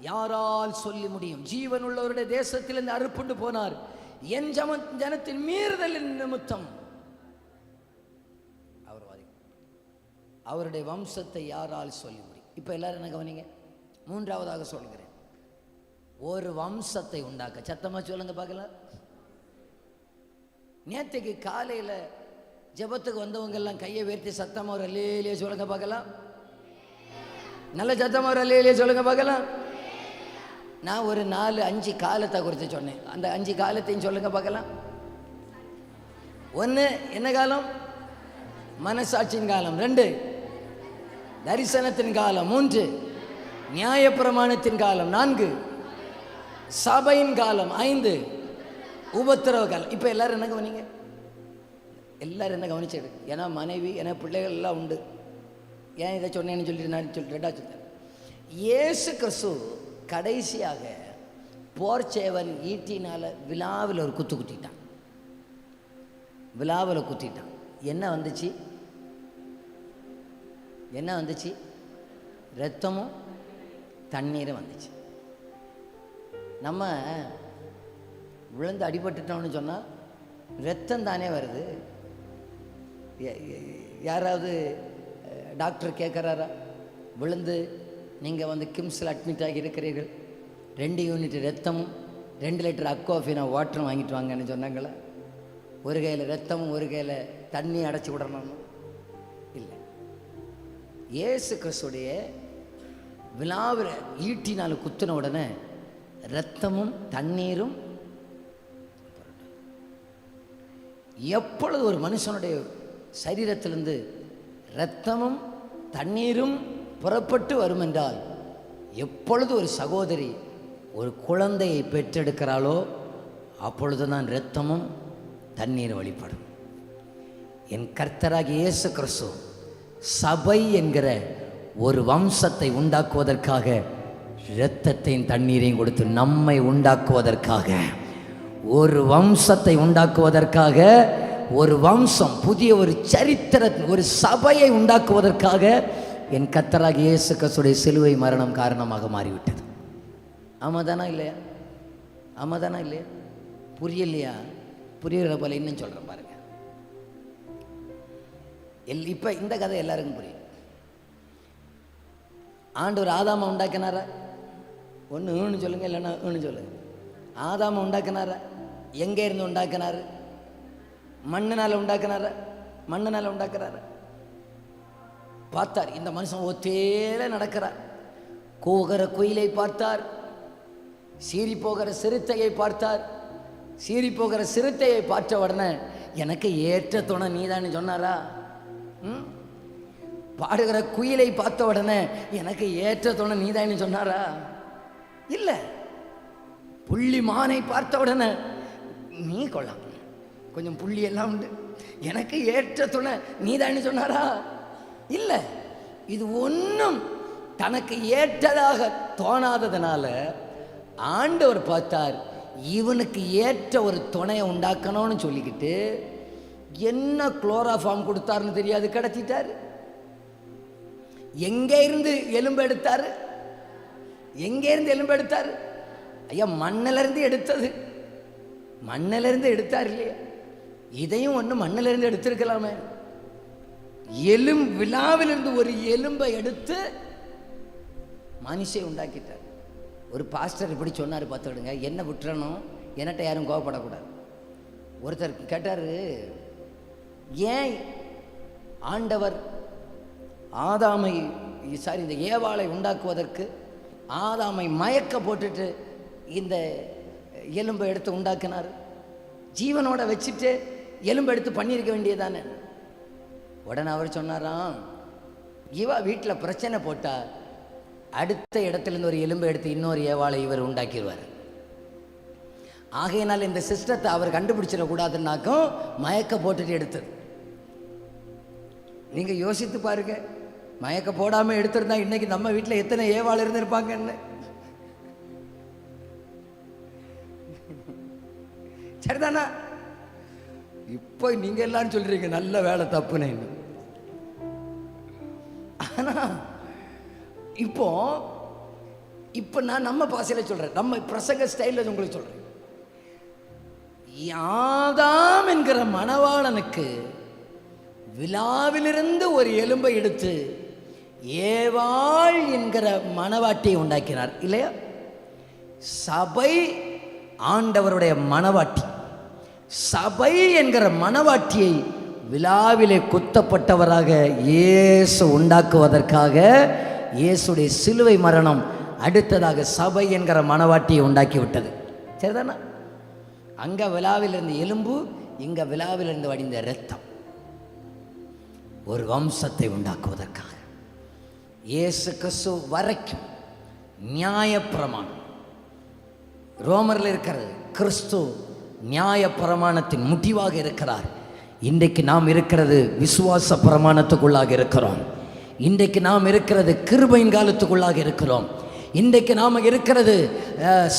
யாரால் சொல்லி முடியும்? ஜீவன் உள்ளவருடைய தேசத்திலிருந்து அறுப்புண்டு போனார், என் ஜனத்தின் மீறுதலின் நிமித்தம் அவருடைய வம்சத்தை யாரால் சொல்லி முடியும்? இப்ப எல்லாரும் என்ன கவனிங்க, மூன்றாவதாக சொல்கிறேன், ஒரு வம்சத்தை உண்டாக்க. சத்தமா சொல்லுங்க பார்க்கலாம். நேற்றைக்கு காலையில ஜெபத்துக்கு வந்தவங்க எல்லாம் கையை உயர்த்தி சத்தமா ஒரு அல்லேலூயா சொல்லுங்க பார்க்கலாம். நல்ல சத்தமா ஒரு அல்லேலூயா சொல்லுங்க பார்க்கலாம். நான் ஒரு 4-5 காலத்தை குறித்து சொன்னேன். அந்த 5 காலத்தையும் சொல்லுங்க பார்க்கலாம். 1 என்ன காலம்? மனசாட்சியின் காலம். 2 தரிசனத்தின் காலம். 3 நியாயப்பிரமாணத்தின் காலம். 4 சபையின் காலம். 5 உபத்திரவ காலம். இப்போ எல்லாரும் என்ன கவனிங்க, எல்லாரும் என்ன கவனிச்சிடு. ஏன்னா மனைவி, ஏன்னா பிள்ளைகள் எல்லாம் உண்டு. ஏன் இதை சொன்னேன்னு சொல்லிட்டு நான் சொல்லிட்டேன். இயேசு கிறிஸ்து கடைசியாக போர்ச்சேவன் ஈட்டினால விழாவில் ஒரு குத்து குத்திட்டான். விழாவில் குத்திட்டான். என்ன வந்துச்சு? என்ன வந்துச்சு? ரத்தமும் தண்ணீரும் வந்துச்சு. நம்ம விழுந்து அடிபட்டுட்டோம்னு சொன்னால் ரத்தம் தானே வருது. யாராவது டாக்டர் கேட்குறாரா? விழுந்து நீங்கள் வந்து கிம்ஸில் அட்மிட் ஆகி இருக்கிறீர்கள், 2 யூனிட் ரத்தமும் 2 லிட்டர் அக்வாஃபினா வாட்டரும் வாங்கிட்டு வாங்கன்னு சொன்னாங்களா? ஒரு கையில் ரத்தமும் ஒரு கையில் தண்ணி அடைச்சி விடணும் இல்லை. இயேசு கிறிஸ்துடைய விழாவில் ஈட்டினால் குத்தின உடனே ரத்தமும் தண்ணீரும். எப்பொழுது ஒரு மனுஷனுடைய சரீரத்திலிருந்து இரத்தமும் தண்ணீரும் புறப்பட்டு வரும் என்றால், எப்பொழுது ஒரு சகோதரி ஒரு குழந்தையை பெற்றெடுக்கிறாளோ அப்பொழுதுதான் இரத்தமும் தண்ணீர் வெளிப்படும். என் கர்த்தராகிய இயேசு கிறிஸ்து சபை என்கிற ஒரு வம்சத்தை உண்டாக்குவதற்காக இரத்தத்தையும் தண்ணீரையும் கொடுத்து நம்மை உண்டாக்குவதற்காக, ஒரு வம்சத்தை உண்டாக்குவதற்காக ஒரு வம்சம், புதிய ஒரு சரித்திர, ஒரு சபையை உண்டாக்குவதற்காக என் கர்த்தராகிய இயேசு கிறிஸ்துவின் சிலுவை மரணம் காரணமாக மாறிவிட்டது. ஆமாதானா இல்லையா? ஆமாதானா இல்லையா? புரியலையா? புரியுற போல இன்னும் சொல்கிறேன் பாருங்க. இப்போ இந்த கதை எல்லாருக்கும் புரியும். ஆண்டவர் ஆதாமை உண்டாக்கினாரா? ஒன்று சொல்லுங்க, இல்லைன்னா சொல்லுங்க. ஆதாமை உண்டாக்கினாரா? எங்கே இருந்து உண்டாக்கினாரு? மண்ணினால உண்டாக்கினாரா? மண்ணினால உண்டாக்குறாரு. பார்த்தார், இந்த மனுஷன் ஒத்தேல நடக்கிறார். கூகிற குயிலை பார்த்தார், சீறி போகிற சிறுத்தையை பார்த்தார். சீறி போகிற சிறுத்தையை பார்த்த உடனே எனக்கு ஏற்ற துணை நீதான்னு சொன்னாரா? பாடுகிற குயிலை பார்த்த உடனே எனக்கு ஏற்ற துணை நீதான்னு சொன்னாரா? இல்லை. புள்ளி மானை பார்த்த உடனே நீ கொள்ளலாம், கொஞ்சம் புள்ளி எல்லாம் உண்டு, எனக்கு ஏற்ற துணை நீதான்னு சொன்னாரா? இல்லை. இது ஒன்றும் தனக்கு ஏற்றதாக தோணாததுனால ஆண்டவர் பார்த்தார், இவனுக்கு ஏற்ற ஒரு துணையை உண்டாக்கணும்னு சொல்லிக்கிட்டு என்ன குளோரோஃபார்ம் கொடுத்தாருன்னு தெரியாது, கடத்திட்டார். எங்கே இருந்து எலும்பு எடுத்தாரு? எங்கே இருந்து எலும்பு எடுத்தாரு? ஐயா, மண்ணிலிருந்து எடுத்தது. மண்ணிலிருந்து எடுத்தார் இல்லையா? இதையும் ஒன்று மண்ணிலிருந்து எடுத்திருக்கலாமே. விழாவிலிருந்து ஒரு எலும்பை எடுத்து மனுஷை உண்டாக்கிட்டார். ஒரு பாஸ்டர் இப்படி சொன்னார், பார்த்துடுங்க, என்ன விட்டுறணும், என்னட்ட யாரும் கோவப்படக்கூடாது. ஒருத்தர் கேட்டார், ஏன் ஆண்டவர் ஆதாமை இந்த ஏவாளை உண்டாக்குவதற்கு ஆதாமை மயக்க போட்டுட்டு இந்த எலும்பை எடுத்து உண்டாக்கினார்? ஜீவனோட வச்சுட்டு எலும்பை எடுத்து பண்ணியிருக்க வேண்டியதானே. உடனே அவர் சொன்னாராம், இவா வீட்டில் பிரச்சனை போட்டால் அடுத்த இடத்துலேருந்து ஒரு எலும்பை எடுத்து இன்னொரு ஏவாளை இவர் உண்டாக்கிடுவார். ஆகையினால் இந்த சிஸ்டத்தை அவர் கண்டுபிடிச்சிடக்கூடாதுன்னாக்கும் மயக்க போட்டுட்டு எடுத்தது. நீங்கள் யோசித்து பாருங்க, மயக்க போடாமல் எடுத்திருந்தா இன்னைக்கு நம்ம வீட்டில் எத்தனை ஏவாள் இருந்திருப்பாங்கன்னு. சரிதானா? இப்போ நீங்க எல்லாம் சொல்றீங்க நல்ல வேலை தப்புன்னு. ஆனா இப்போ நான் நம்ம பாசையில சொல்றேன், நம்ம பிரசங்க ஸ்டைல உங்களுக்கு சொல்றேன். ஆதாம் என்கிற மணவாளனுக்கு விழாவிலிருந்து ஒரு எலும்பை எடுத்து ஏவாள் என்கிற மணவாட்டியை உண்டாக்கினார் இல்லையா? சபை ஆண்டவருடைய மணவாட்டி. சபை என்கிற மணவாட்டியை விழாவிலே குத்தப்பட்டவராக இயேசு உண்டாக்குவதற்காக இயேசுடைய சிலுவை மரணம் அடுத்ததாக சபை என்கிற மணவாட்டியை உண்டாக்கி விட்டது. சரிதானா? அங்க விழாவிலிருந்து எலும்பு, இங்க விழாவிலிருந்து வடிந்த இரத்தம். ஒரு வம்சத்தை உண்டாக்குவதற்காக இயேசு கிறிஸ்து வரைக்கும் நியாயப்பிரமாணம் ரோமரில் இருக்கிறது. கிறிஸ்து நியாயப்பிரமாணத்தின் முடிவாக இருக்கிறார். இன்றைக்கு நாம் இருக்கிறது விசுவாச பிரமாணத்துக்குள்ளாக இருக்கிறோம். இன்றைக்கு நாம் இருக்கிறது கிருபையின் காலத்துக்குள்ளாக இருக்கிறோம். இன்றைக்கு நாம் இருக்கிறது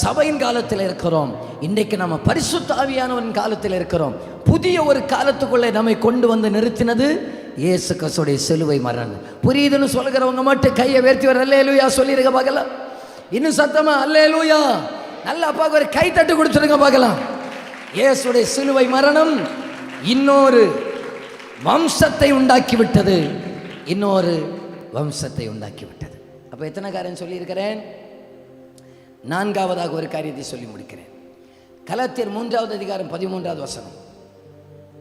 சபையின் காலத்தில் இருக்கிறோம். இன்றைக்கு நம்ம பரிசுத்த ஆவியானவரின் காலத்தில் இருக்கிறோம். புதிய ஒரு காலத்துக்குள்ளே நம்மை கொண்டு வந்து நிறுத்தினது இயேசு கிறிஸ்துவின் சிலுவை மரணம். புரியுதுன்னு சொல்கிறவங்க மட்டும் கையை உயர்த்தி வர அல்லேலூயா சொல்லிருங்க பார்க்கலாம். இன்னும் சத்தமா அல்லேலூயா. நல்ல அப்பாவுக்கு ஒரு கை தட்டு கொடுத்துருங்க பார்க்கலாம். இயேசுடைய சிலுவை மரணம் இன்னொரு வம்சத்தை உண்டாக்கிவிட்டது. இன்னொரு வம்சத்தை உண்டாக்கிவிட்டது. அப்போ எத்தனை காரியம் சொல்லியிருக்கிறேன்? நான்காவதாக ஒரு காரியத்தை சொல்லி முடிக்கிறேன். கலாத்தியர் 3வது அதிகாரம் 13வது வசனம்.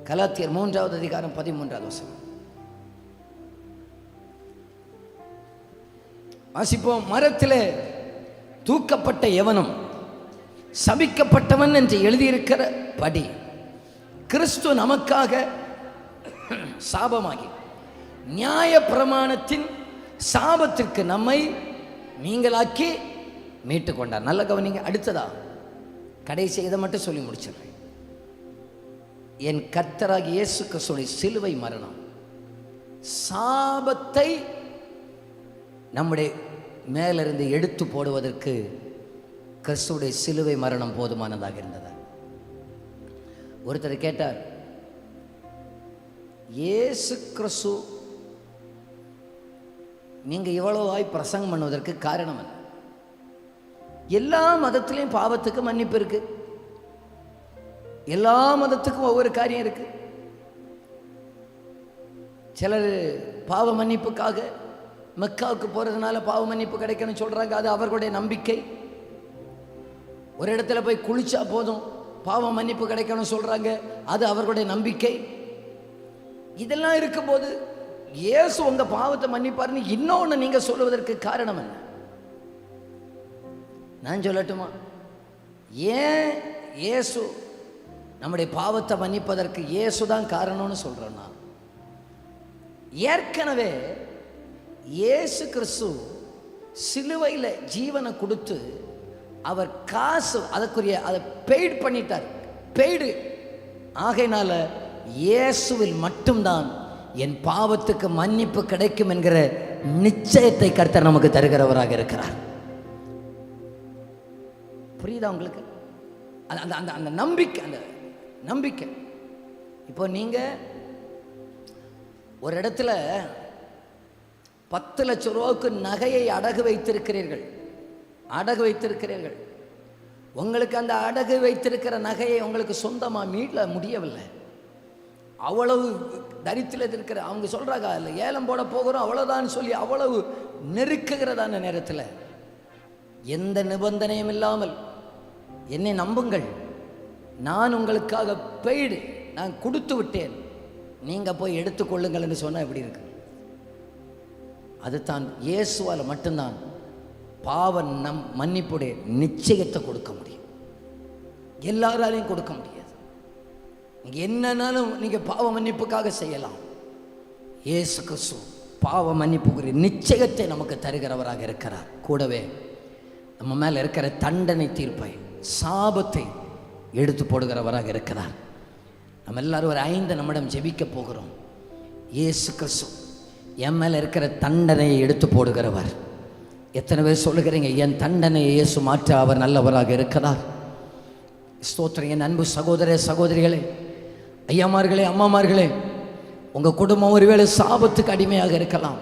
கலாத்தியர் 3வது அதிகாரம் 13வது வசனம் வாசிப்போம். மரத்திலே தூக்கப்பட்ட எவனும் சபிக்கப்பட்டவன் என்று எழுதியிருக்கிற படி கிறிஸ்து நமக்காக சாபமாகி நியாய பிரமாணத்தின் சாபத்திற்கு நம்மை நீங்களாக்கி மீட்டு கொண்டார். நல்ல கவனிங்க. அடுத்ததா கடைசி இதை மட்டும் சொல்லி முடிச்சிடுறேன். என் கர்த்தராகிய இயேசு கிறிஸ்துவின் சிலுவை மரணம் சாபத்தை நம்முடைய மேலிருந்து எடுத்து போடுவதற்கு கிறிஸ்துவுடைய சிலுவை மரணம் போதுமானதாக இருந்ததா? ஒருத்தர் கேட்டார், இயேசு கிறிஸ்து நீங்க இவ்வளவாய் பிரசங்கம் பண்ணுவதற்கு காரணம் என்ன? எல்லா மதத்திலையும் பாவத்துக்கு மன்னிப்பு இருக்கு. எல்லா மதத்துக்கும் ஒவ்வொரு காரியம் இருக்கு. சிலர் பாவ மன்னிப்புக்காக மெக்காவுக்கு போறதுனால பாவ மன்னிப்பு கிடைக்கணும்னு சொல்றாங்க. அது அவர்களுடைய நம்பிக்கை. ஒரு இடத்துல போய் குளிச்சா போதும் பாவ மன்னிப்பு கிடைக்கணும்னு சொல்றாங்க. அது அவர்களுடைய நம்பிக்கை. இதெல்லாம் இருக்கும்போது இயேசு உங்க பாவத்தை மன்னிப்பாருன்னு இன்னொன்னு நீங்க சொல்லுவதற்கு காரணம் என்ன? நான் சொல்லட்டுமா? ஏன் இயேசு நம்முடைய பாவத்தை மன்னிப்பதற்கு இயேசு தான் காரணம்னு சொல்றேன்னா, ஏற்கனவே இயேசு கிறிஸ்து சிலுவையில் ஜீவனை கொடுத்து அவர் காசு அதற்குரிய அதை பெய்டு பண்ணிட்டார். பெய்டு ஆகையினால இயேசுவில் மட்டும்தான் என் பாவத்துக்கு மன்னிப்பு கிடைக்கும் என்கிற நிச்சயத்தை கர்த்தர் நமக்கு தருகிறவராக இருக்கிறார். புரியுதா உங்களுக்கு? அந்த அந்த அந்த நம்பிக்கை, அந்த நம்பிக்கை. இப்போ நீங்க ஒரு இடத்துல 10 லட்சம் ரூபாய்க்கு நகையை அடகு வைத்திருக்கிறீர்கள். உங்களுக்கு அந்த அடகு வைத்திருக்கிற நகையை உங்களுக்கு சொந்தமா மீட்ல முடியவில்லை. அவ்வளவு தரித்திரத்தில் இருக்கிற அவங்க சொல்றாங்க, இல்லை ஏலம் போட போகிறோம் அவ்வளவுதான் சொல்லி அவ்வளவு நெருக்குகிறதான நேரத்தில் எந்த நிபந்தனையும் இல்லாமல் என்னை நம்புங்கள், நான் உங்களுக்காக பெய்டு நான் கொடுத்து விட்டேன், நீங்க போய் எடுத்துக்கொள்ளுங்கள் என்று சொன்னா எப்படி இருக்கு? அதுதான் இயேசுவால் மட்டும்தான் பாவ மன்னிப்புடைய நிச்சயத்தை கொடுக்க முடியும். எல்லாராலையும் கொடுக்க முடியாது. நீங்க என்னன்னாலும் நீங்க பாவ மன்னிப்புக்காக செய்யலாம். இயேசு கிறிஸ்து பாவ மன்னிப்புக்குரிய நிச்சயத்தை நமக்கு தருகிறவராக இருக்கிறார். கூடவே நம்ம மேல இருக்கிற தண்டனை தீர்ப்பை, சாபத்தை எடுத்து போடுகிறவராக இருக்கிறார். நம்ம எல்லாரும் ஒரு 5 நிமிடம் ஜெபிக்க போகிறோம். இயேசு கிறிஸ்து என் மேல இருக்கிற தண்டனையை எடுத்து போடுகிறவர். எத்தனை பேர் சொல்லுகிறீங்க, என் தண்டனையை இயேசு மாற்ற அவர் நல்லவராக இருக்கிறார்? ஸ்தோத்திரம். என் அன்பு சகோதர சகோதரிகளே, ஐயாமார்களே, அம்மாமார்களே, உங்க குடும்பம் ஒருவேளை சாபத்துக்கு அடிமையாக இருக்கலாம்,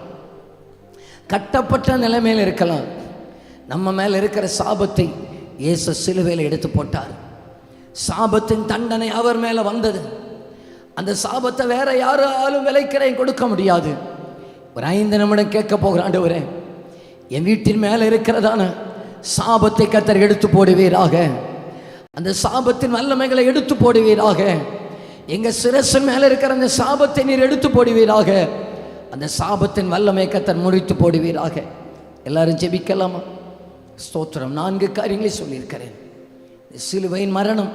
கட்டப்பட்ட நிலைமையில் இருக்கலாம். நம்ம மேல இருக்கிற சாபத்தை இயேசு சிலுவையில் எடுத்து போட்டார். சாபத்தின் தண்டனை அவர் மேல வந்தது. அந்த சாபத்தை வேற யாராலும் விலைக்கிறேன் கொடுக்க முடியாது. ஒரு 5 நிமிடம் கேட்க போகிறேன். ஆண்டவரே, என் வீட்டின் மேல இருக்கிறதான சாபத்தை கர்த்தர் எடுத்து போடுவீராக. அந்த சாபத்தின் வல்லமைகளை எடுத்து போடுவீராக. எங்க சிரசு மேல இருக்கிற அந்த சாபத்தை நீர் எடுத்து போடுவீராக. அந்த சாபத்தின் வல்லமை கர்த்தர் முறித்து போடுவீராக. எல்லாரும் ஜெபிக்கலாமா? ஸ்தோத்திரம். 4 காரியங்களை சொல்லியிருக்கிறேன். சிலுவையின் மரணம்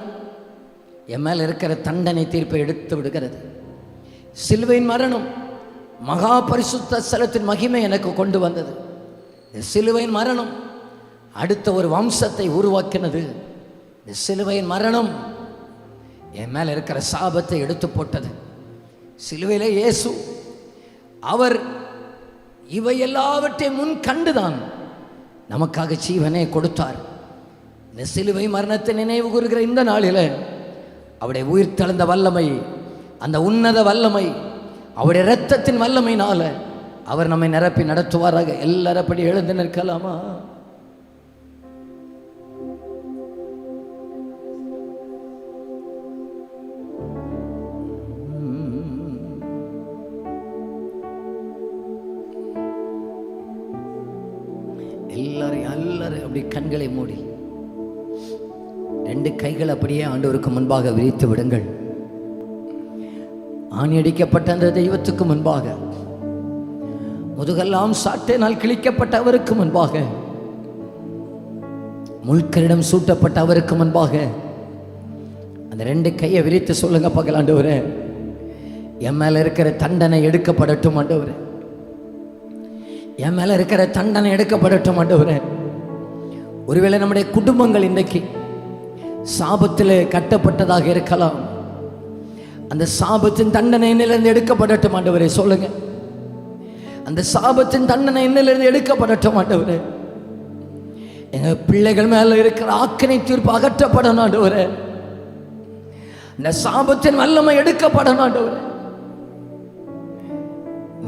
என் மேல இருக்கிற தண்டனை தீர்ப்பை எடுத்து விடுகிறது. சிலுவையின் மரணம் மகா பரிசுத்த ஸ்தலத்தின் மகிமை எனக்கு கொண்டு வந்தது. சிலுவையின் மரணம் அடுத்த ஒரு வம்சத்தை உருவாக்கினது. இந்த சிலுவையின் மரணம் என் மேல இருக்கிற சாபத்தை எடுத்து போட்டது. சிலுவையிலே இயேசு அவர் இவை எல்லாவற்றையும் முன் கண்டுதான் நமக்காக ஜீவனை கொடுத்தார். இந்த சிலுவை மரணத்தை நினைவு கூறுகிற இந்த நாளில் அவருடைய உயிர் தெழுந்த வல்லமை, அந்த உன்னத வல்லமை, அவருடைய இரத்தத்தின் வல்லமையினால அவர் நம்மை நிரப்பி நடத்துவாராக. எல்லாரும் அப்படி எழுந்து நிற்கலாமா? எல்லாரும் அப்படி கண்களை மூடி 2 கைகள் அப்படியே ஆண்டவருக்கு முன்பாக விரித்து விடுங்கள். ஆணியடிக்கப்பட்ட அந்த தெய்வத்துக்கு முன்பாக, முதுகெல்லாம் சாட்டையினால் கிழிக்கப்பட்ட அவருக்கு முன்பாக, முள்கரிடம் சூட்டப்பட்ட அவருக்கு முன்பாக அந்த 2 கையை விரித்து சொல்லுங்க பகல். ஆண்டவரே, என் மேல இருக்கிற தண்டனை எடுக்கப்படட்டும் ஆண்டவரே. என் மேல இருக்கிற தண்டனை எடுக்கப்படட்டும் ஆண்டவரே. ஒருவேளை நம்முடைய குடும்பங்கள் இன்றைக்கு சாபத்தில் கட்டப்பட்டதாக இருக்கலாம். அந்த சாபத்தின் தண்டனை என்னிலிருந்து எடுக்கப்படட்டும் ஆண்டவரே. சொல்லுங்க, அந்த சாபத்தின் தண்டனை என்னிலிருந்து எடுக்கப்படட்டும் ஆண்டவரே. எங்க பிள்ளைகள் மேல இருக்கிற ஆக்கினை தீர்ப்பு அகற்றப்படணும் ஆண்டவரே. இந்த சாபத்தின் வல்லமை எடுக்கப்படணும் ஆண்டவரே.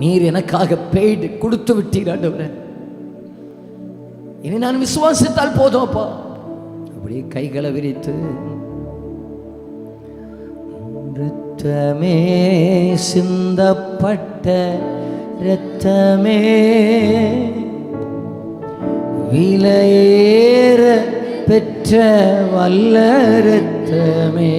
நீர் எனக்காக பெய்டு கொடுத்து விட்டீர் ஆண்டவரே. இனி நான் விசுவாசித்தால் போதும் அப்பா. அப்படியே கைகளை விரித்து, இரத்தமே சிந்தப்பட்ட இரத்தமே, விலையேற பெற்ற வல்ல இரத்தமே,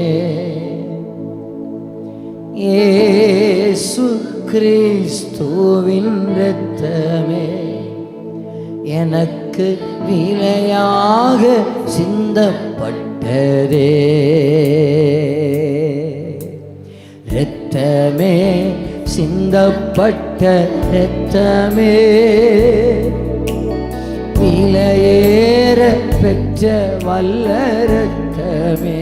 இயேசு கிறிஸ்துவின் இரத்தமே, எனக்கு விலையாக சிந்தப்பட்டதே. இரத்தமே சிந்தப்பட்ட இரத்தமே, விலையேற பெற்ற வல்ல இரத்தமே,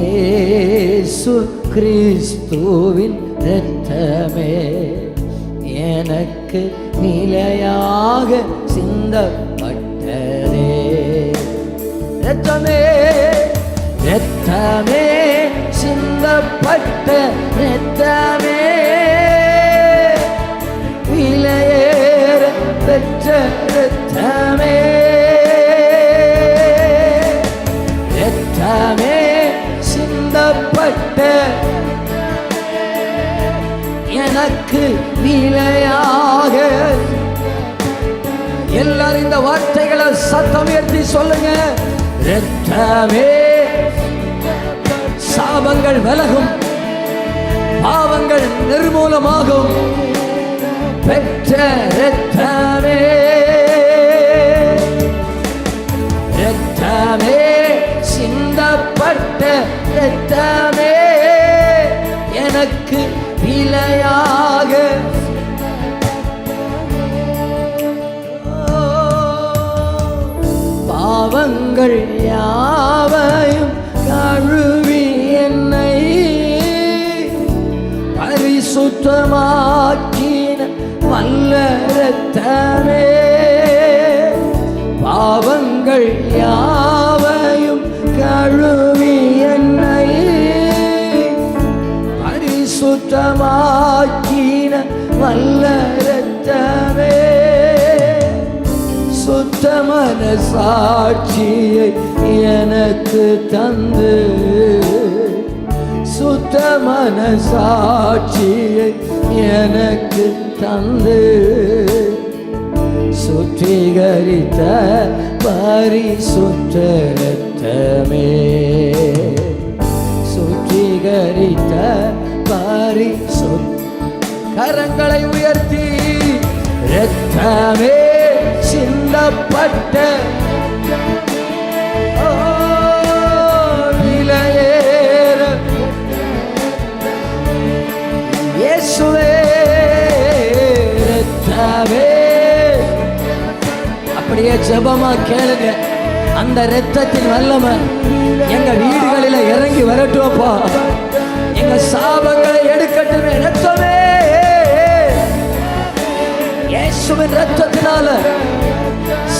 இயேசு கிறிஸ்துவின் இரத்தமே, எனக்கு விலையாக சிந்தப்பட்டதே. இரத்தமே இரத்தமே சிந்தப்பட்ட இரத்தமே, விலையேற பெற்ற இரத்தமே, இரத்தமே சிந்தப்பட்ட எனக்கு விலையாக. எல்லாரும் இந்த வார்த்தைகளை சத்தம் உயர்த்தி சொல்லுங்க. இரத்தமே சாபங்கள் விலகும், பாவங்கள் நிர்மூலமாகும். பெற்ற இரத்தமே, இரத்தமே சிந்தப்பட்ட இரத்தமே, எனக்கு விலையாக. பாவங்கள் யாவையும் கழுவி என்னை பரிசுத்தமாக்கின வல்ல இரத்தமே, பாவங்கள் யாவையும் கழுவி என்னை பரிசுத்தமாக்கின வல்ல இரத்தமே, சுத்த மனசாட்சியை எனக்கு தந்து, சுத்த மனசாட்சியை எனக்கு தந்து, சுத்திகரித்த பரிசுத்த இரத்தமே, சுத்திகரித்த பரிசுத்த. கரங்களை உயர்த்தி, இரத்தமே சிந்தப்பட்ட விலையேற இயேசுவே இரத்தமே. அப்படியே ஜெபமா கேளுங்க. அந்த இரத்தத்தின் வல்லமை எங்க வீடுகளில் இறங்கி வரட்டும்ப்பா. எங்க சாபங்களை எடுக்கட்டும். இரத்தமே, இயேசுவின் இரத்தத்தினால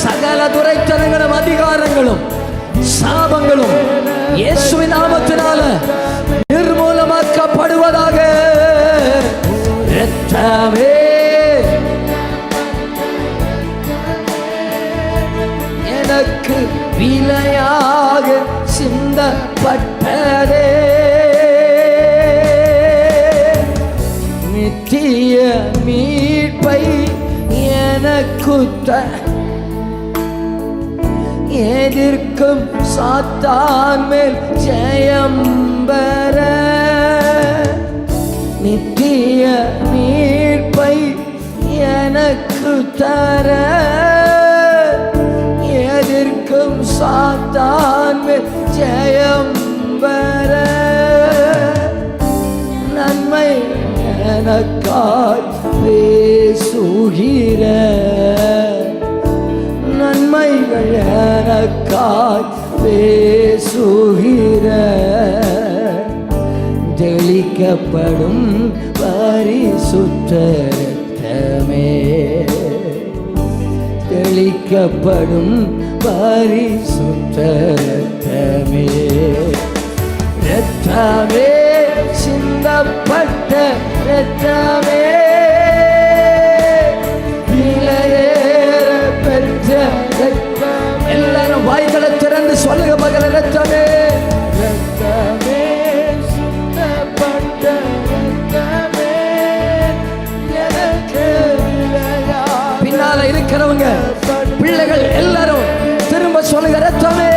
சகல துரைத்தனங்களும் அதிகாரங்களும் சாபங்களும் இயேசுவின் நாமத்தினால நிர்மூலமாக்கப்படுவதாக. இரத்தமே எனக்கு விலையாக சிந்தப்பட்டதே, நித்திய மீட்பை எனக்கு எதிர்க்கும் சாத்தான் மேல் ஜெயம் பெற, நித்திய மீட்பை எனக்கு தர, எதிர்க்கும் சாத்தான் மேல் ஜெயம் பெற, நன்மை எனக்காய் பேசுகிற, நன்மைகள் எனக்காய் பேசுகிற, தெளிக்கப்படும் பரிசுத்த இரத்தமே, தெளிக்கப்படும் பரிசுத்த இரத்தமே, இரத்தமே சிந்தப்பட்ட இரத்தமே, விலையேற பெற்ற இரத்தமே. எல்லாரும் வாய்களை திறந்து சொல்லுங்க மகள, இரத்தமே இரத்தமே, சிந்தப்பட்ட இரத்தமே, எனக்கு விலையா. பின்னால இருக்கிறவங்க பிள்ளைகள் எல்லாரும் திரும்ப சொல்லுங்க, இரத்தமே.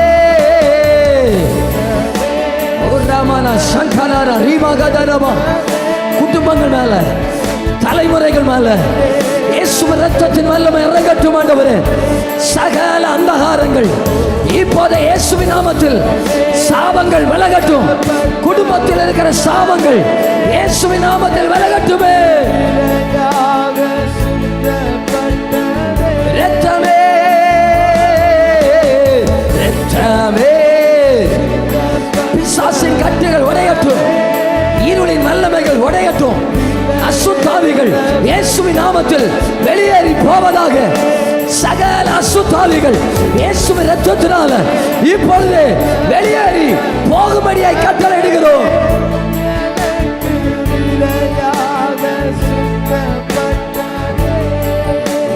குடும்பங்கள் மேல, தலைமுறைகள் மேல இயேசுவின் இரத்தத்தின் வல்லமை இறங்கட்டும் ஆண்டவரே. சகல அந்தகாரங்கள் இப்போது இயேசுவின் நாமத்தில் சாபங்கள் விலகட்டும். குடும்பத்தில் இருக்கிற சாபங்கள் இயேசுவின் நாமத்தில் விலகட்டுமே. இரத்தமே இரத்தமே, பிசாசின் கட்டுகள் உடையட்டும், இருளின் வல்லமைகள் உடையட்டும். அசுத்தாவிகள் இயேசுவின் நாமத்தில் வெளியேறி போவதாக. சகல அசுத்தாவிகள் இயேசுவின் இரத்தத்தினால இப்பொழுது வெளியேறி போகும்படியாய் கட்டளையிடுகிறோம்.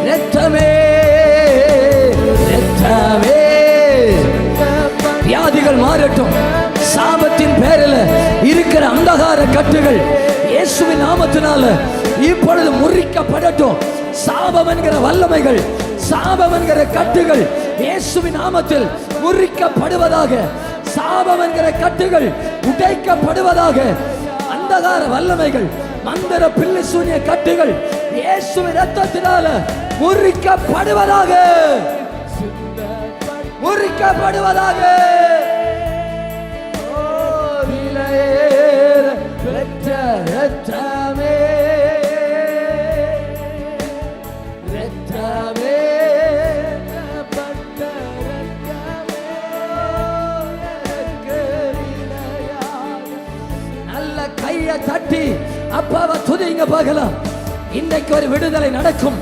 இரத்தமே இரத்தமே, வியாதிகள் மாறட்டும். சாபத்தின் பேரில் இருக்கிற அந்தகார கட்டுகள் இயேசுவின் நாமத்தினால இப்பொழுது முறிக்கப்படட்டும். சாபம் என்கிற வல்லமைகள், சாபம் என்கிற கட்டுகள் இயேசுவின் நாமத்தில் முறிக்கப்படுவதாக. சாபம் என்கிற கட்டுகள் உடைக்கப்படுவதாக. அந்தகார வல்லமைகள், மந்திர பில்லி சூனிய கட்டுகள் இயேசுவின் இரத்தத்தினால முறிக்கப்படுவதாக, முறிக்கப்படுவதாக. இரத்தமே இரத்தமே, நல்ல கையை தட்டி அப்பாவை துதிங்க பார்க்கலாம். இன்றைக்கு ஒரு விடுதலை நடக்கும்,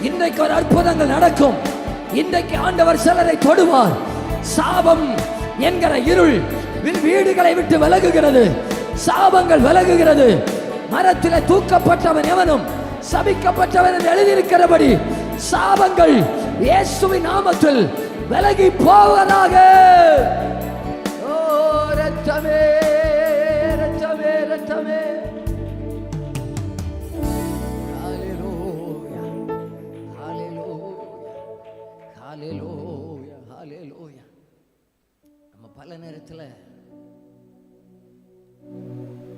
இன்றைக்கு ஒரு அற்புதங்கள் நடக்கும். இன்றைக்கு ஆண்டவர் சிலரை தொடுவார். சாபம் என்கிற இருள் வீடுகளை விட்டு விலகுகிறது, சாபங்கள் விலகுகிறது. மரத்தில் தூக்கப்பட்டவன் எவனும் சபிக்கப்பட்டவன் என்று எழுதியிருக்கிறபடி சாபங்கள் இயேசுவின் நாமத்தில் விலகி போவதாக. ஓ இரத்தமே